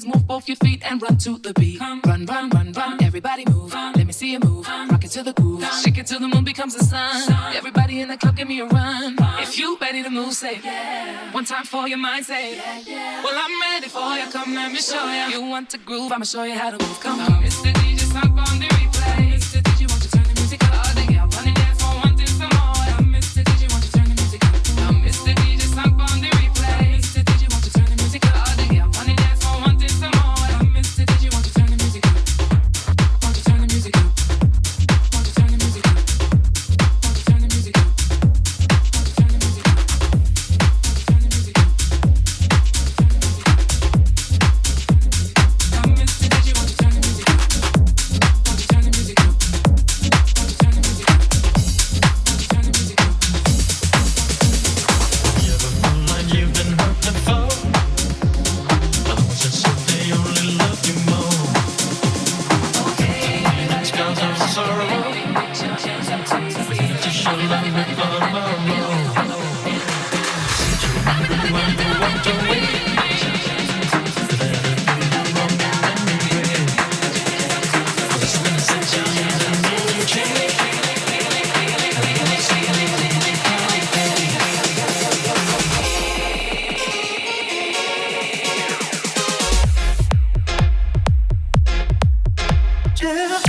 Move both your feet and run to the beat. Run, run, run, run. Everybody move. Let me see you move. Rock it to the groove. Shake it till the moon becomes the sun. Everybody in the club, give me a run. If you ready to move, say yeah. One time for your mind, say yeah. Well, I'm ready for you. Come, let me show you. You want to groove? I'ma show you how to move. Come on, Mr. DJ, stop on the replay. Mr. DJ, won't you turn the music up? All day, up on the dance floor, wanting some more. Mr. DJ, won't you turn the music up? Mr. DJ, stop on the replay. Mr. DJ, won't you turn the music up? All day, up on the dance floor, wanting some more. Mr. DJ, won't you turn the music up? Won't you turn the music up? Won't you turn the music up? Won't you turn the music up? Turn the music up. Turn the music up. Mr. DJ, won't you turn the music up? Won't you turn the music up? Won't you turn the music up? Won't you turn the music up? You ever feel like you've been hurt before? Others just say they only love you more. Feelings cause of sorrow, but you just show love before tomorrow. Said you remember when you walked away, that everything was wrong anyway. But it's when I said your hands and made you change. I wanna see you in the crowd, baby. Yeah.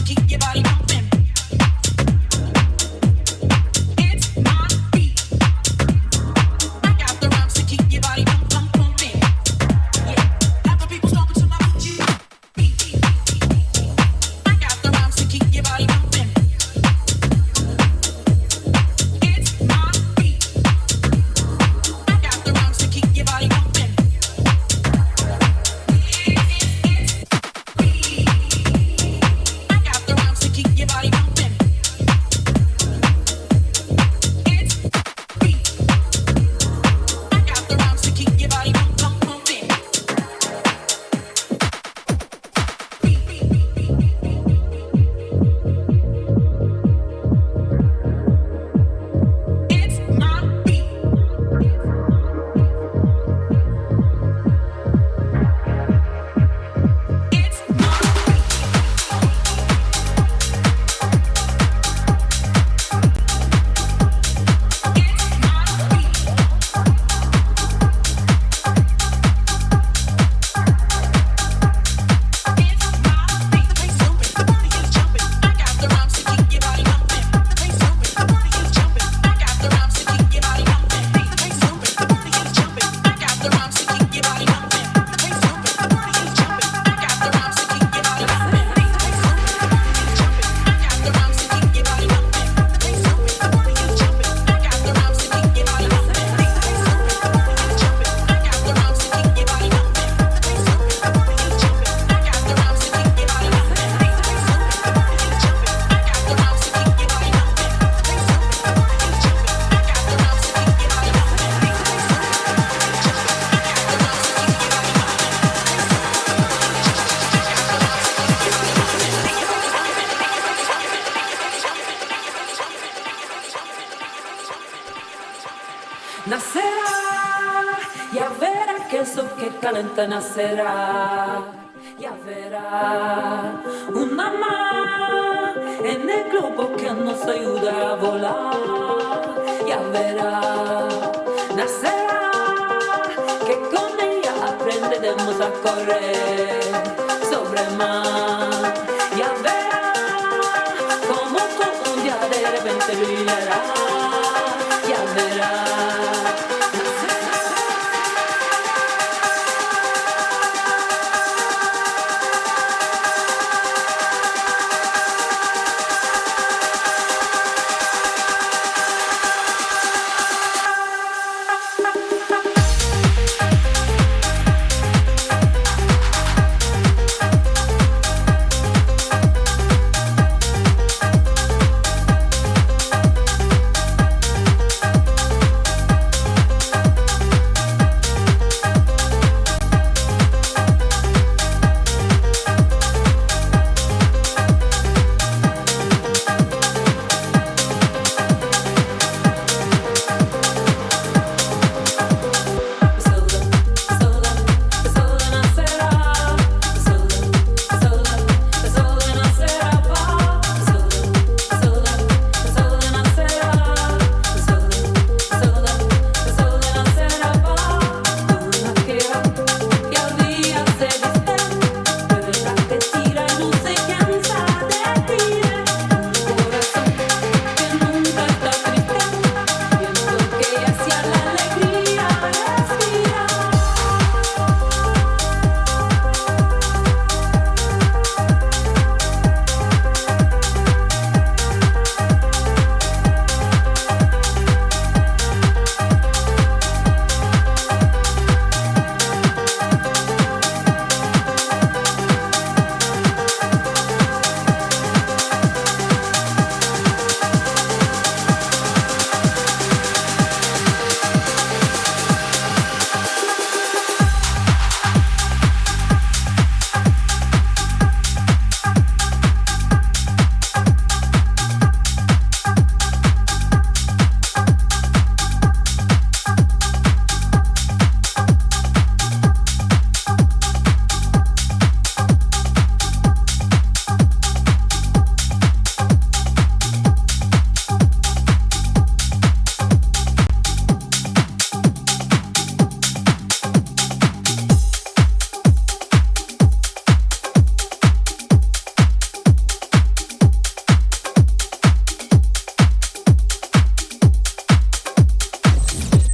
Keep your body Nacerá, ya verá que eso que calienta nacerá. Ya verá una más en el globo que nos ayuda a volar. Ya verá, nacerá, que con ella aprenderemos a correr sobre el mar. Ya verá, como todo un día de repente brillará. Ya verá.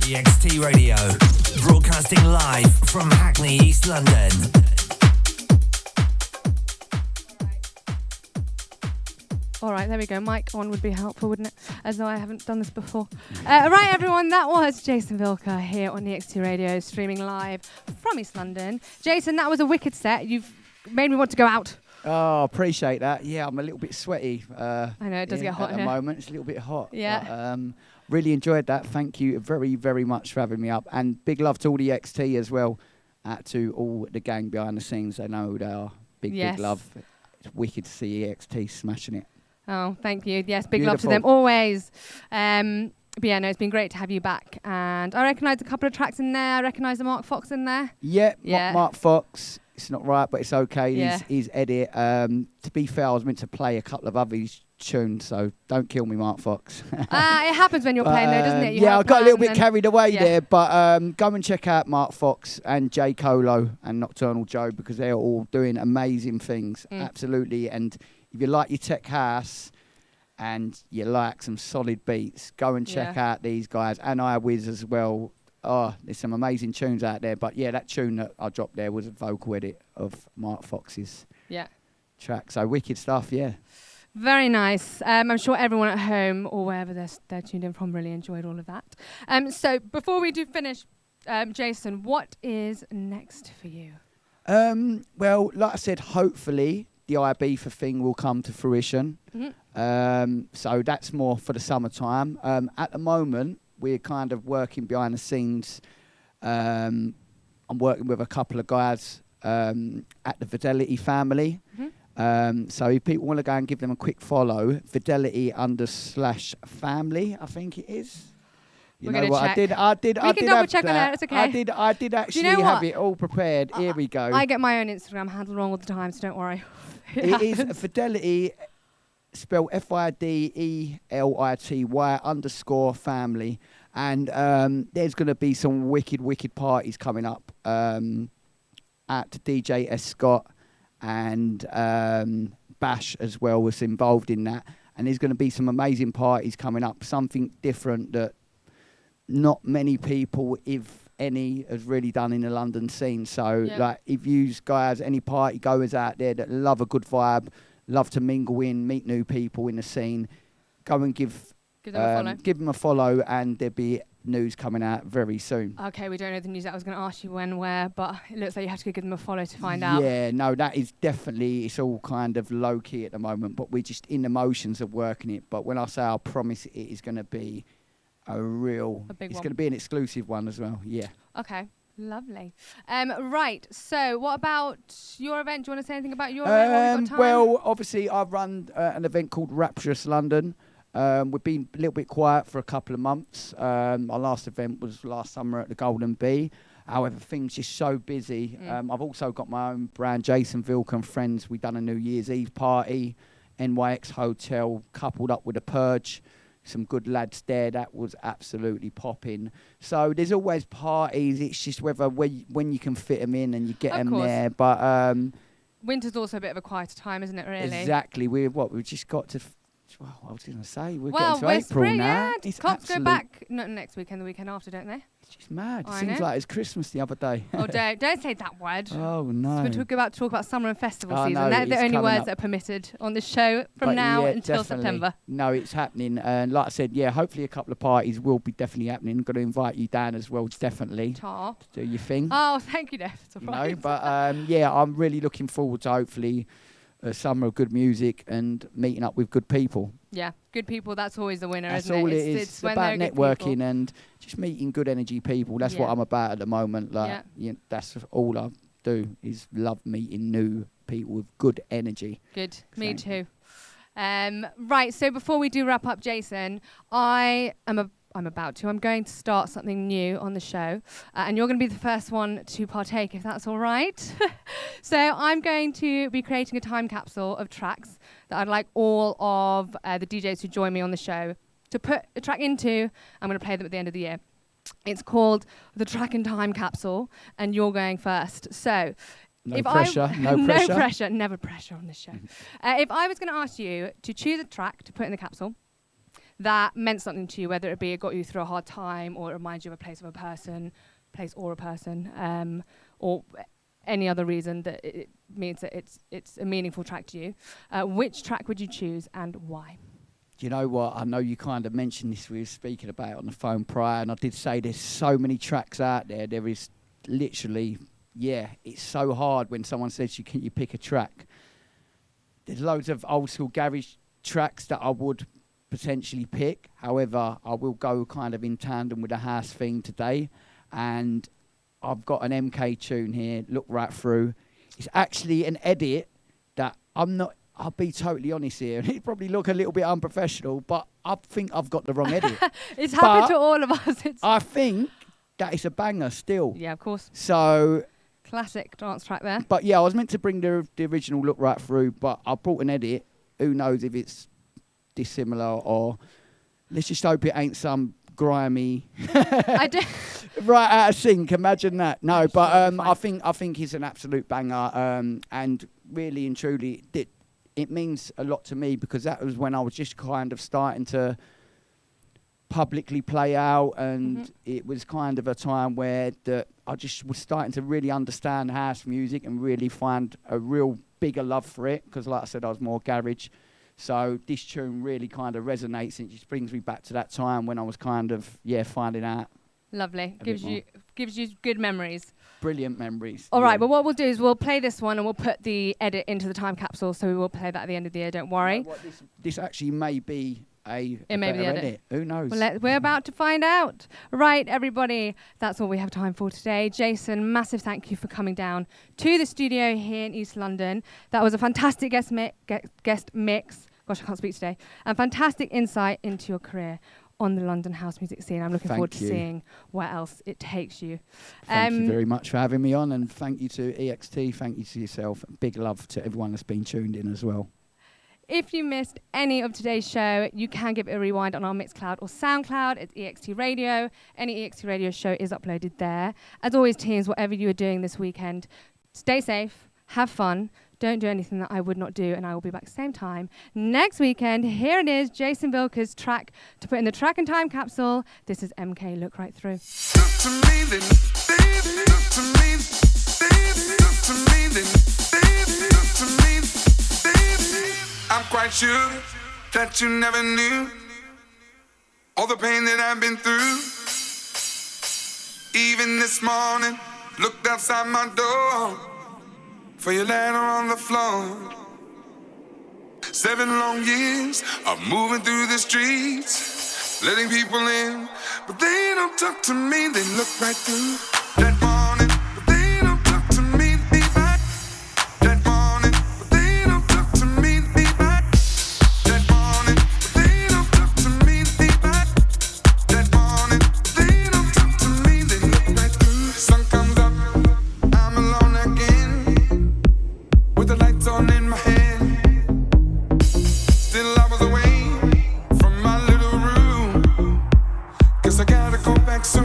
EXT Radio, broadcasting live from Hackney, East London. All right, there we go. Mic on would be helpful, wouldn't it? As though I haven't done this before. Right, everyone, that was Jason Vilka here on EXT Radio, streaming live from East London. Jason, that was a wicked set. You've made me want to go out. Oh, appreciate that. Yeah, I'm a little bit sweaty. I know, it does get hot at the here. moment. It's a little bit hot. Yeah. But, really enjoyed that. Thank you very, very much for having me up. And big love to all the XT as well. To all the gang behind the scenes. I know they are. Big love. It's wicked to see EXT smashing it. Oh, thank you. Yes, big Beautiful. love to them always. But yeah, no, it's been great to have you back. And I recognise a couple of tracks in there. I recognise the Mark Fox in there. Yeah, Yeah. Mark Fox. It's not right, but it's okay. Yeah. His edit. To be fair, I was meant to play a couple of other tunes, so don't kill me, Mark Fox. It happens when you're playing, though, doesn't it? I got a little bit and carried away yeah. there, but go and check out Mark Fox and J Colo and Nocturnal Joe because they're all doing amazing things. Absolutely. And if you like your tech house and you like some solid beats, go and check out these guys and iWiz as well. Oh, there's some amazing tunes out there. But yeah, that tune that I dropped there was a vocal edit of Mark Fox's track. So wicked stuff, yeah. Very nice. I'm sure everyone at home or wherever they're tuned in from really enjoyed all of that. So before we do finish, Jason, what is next for you? Well, like I said, hopefully the Ibiza thing will come to fruition. Mm-hmm. So that's more for the summertime. At the moment, we're kind of working behind the scenes. I'm working with a couple of guys at the Fidelity family. Mm-hmm. So if people want to go and give them a quick follow, Fidelity _family, I think it is. You We're know gonna what? check. I did. We I can did double have check on that. it, it's okay. I did actually know have what? it all prepared. Here we go. I get my own Instagram handle wrong all the time, so don't worry. It is Fidelity, spelled FIDELITY_family. And there's going to be some wicked parties coming up at DJ S. Scott and Bash as well was involved in that. And there's going to be some amazing parties coming up, something different that not many people, if any, has really done in the London scene. So, like, if you guys, any party goers out there that love a good vibe, love to mingle in, meet new people in the scene, go and give them a follow, and there'll be news coming out very soon. Okay, we don't know the news. I was going to ask you when, where, but it looks like you have to go give them a follow to find out. Yeah, no, that is definitely, it's all kind of low key at the moment, but we're just in the motions of working it. But when I say I promise, it is going to be it's going to be an exclusive one as well. Yeah. Okay. Lovely. Right. So, what about your event? Do you want to say anything about your event? While we've got time? Well, obviously, I've run an event called Rapturous London. We've been a little bit quiet for a couple of months. Our last event was last summer at the Golden Bee. However, things just so busy. I've also got my own brand, Jason Vilka and Friends. We've done a New Year's Eve party, NYX Hotel, coupled up with a Purge. Some good lads there. That was absolutely popping. So there's always parties. It's just whether when you can fit them in and you get them there. But winter's also a bit of a quieter time, isn't it? Really. Exactly. We've just got to. Well, I was going to say we're getting to April spring, now. Yeah. Cops go back not next weekend, the weekend after, don't they? It's just mad. It seems like it's Christmas the other day. Oh, don't say that word. Oh no. So we're about to talk about summer and festival season. No, They're the only words up. that are permitted on the show from now until September. No, it's happening. And like I said, hopefully a couple of parties will be definitely happening. Got to invite you down as well, definitely. To do your thing. Oh, thank you, Def. It's all right. No, but I'm really looking forward to hopefully a summer of good music and meeting up with good people. Yeah, good people, that's always the winner, that's isn't all it? It's about networking and just meeting good energy people. That's what I'm about at the moment. That's all I do is love meeting new people with good energy. Good, me too. Right, so before we do wrap up, Jason, I'm going to start something new on the show, and you're going to be the first one to partake, if that's all right. So I'm going to be creating a time capsule of tracks that I'd like all of the DJs who join me on the show to put a track into. I'm going to play them at the end of the year. It's called the Track and Time Capsule, and you're going first. So no pressure. No pressure. Never pressure on this show. If I was going to ask you to choose a track to put in the capsule that meant something to you, whether it be it got you through a hard time or it reminds you of a place or a person, or any other reason that it means that it's a meaningful track to you, which track would you choose and why? Do you know what? I know you kind of mentioned this, we were speaking about it on the phone prior, and I did say there's so many tracks out there. There is literally, it's so hard when someone says you pick a track. There's loads of old school garage tracks that I would potentially pick. However, I will go kind of in tandem with the house thing today, and I've got an MK tune here, Look Right Through. It's actually an edit that I'll be totally honest here, and it probably look a little bit unprofessional, but I think I've got the wrong edit. It's happened to all of us. I think that is a banger still. Yeah, of course. So classic dance track there. But I was meant to bring the original Look Right Through, but I brought an edit. Who knows if it's dissimilar, or let's just hope it ain't some grimy right out of sync. Imagine that. No, but I think it's an absolute banger, and really and truly it means a lot to me, because that was when I was just kind of starting to publicly play out, and it was kind of a time where I just was starting to really understand house music and really find a real bigger love for it, because like I said, I was more garage. So this tune really kind of resonates, and it just brings me back to that time when I was kind of, finding out. Lovely. Gives you good memories. Brilliant memories. All right, but what we'll do is we'll play this one and we'll put the edit into the time capsule, so we will play that at the end of the year, don't worry. You know what, this actually may be a better edit. Who knows? Well, we're about to find out. Right, everybody, that's all we have time for today. Jason, massive thank you for coming down to the studio here in East London. That was a fantastic guest mix. Gosh, I can't speak today. And fantastic insight into your career. on the London house music scene. I'm looking Thank forward to you. seeing where else it takes you. Thank you very much for having me on, and thank you to EXT, thank you to yourself. Big love to everyone that's been tuned in as well. If you missed any of today's show, you can give it a rewind on our Mixcloud or Soundcloud. It's EXT Radio. Any EXT Radio show is uploaded there. As always, teams, whatever you are doing this weekend, stay safe, have fun, don't do anything that I would not do, and I will be back same time next weekend. Here it is, Jason Vilka's track to put in the track and time capsule. This is MK, Look Right Through. I'm quite sure that you never knew all the pain that I've been through. Even this morning, looked outside my door for your letter on the floor. 7 long years of moving through the streets, letting people in, but they don't talk to me. They look right through that morning, but they don't talk to me. Be back that morning, but they don't talk to me. Be back that morning, but they don't talk to me. Be back that morning, but they don't talk to me. They look right through. Sun comes up, I'm alone again, with the lights on in my head. Still I was away from my little room, 'cause I gotta go back soon.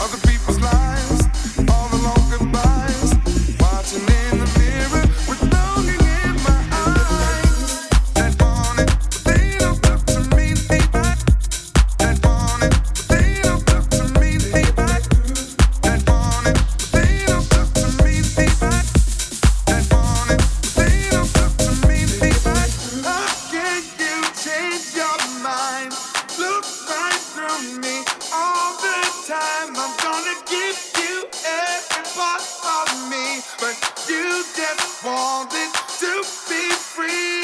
Other people's lives, all the long goodbyes, watching in the mirror with longing in my eyes. That morning, but they don't talk to me. Be back that morning, but they don't talk to me. Be back that morning, but they don't talk to me. Be back that morning, but they don't talk to me. Be back. How can you change your mind? Look right through me all the time. I'm gonna give you every part of me, but you just wanted to be free.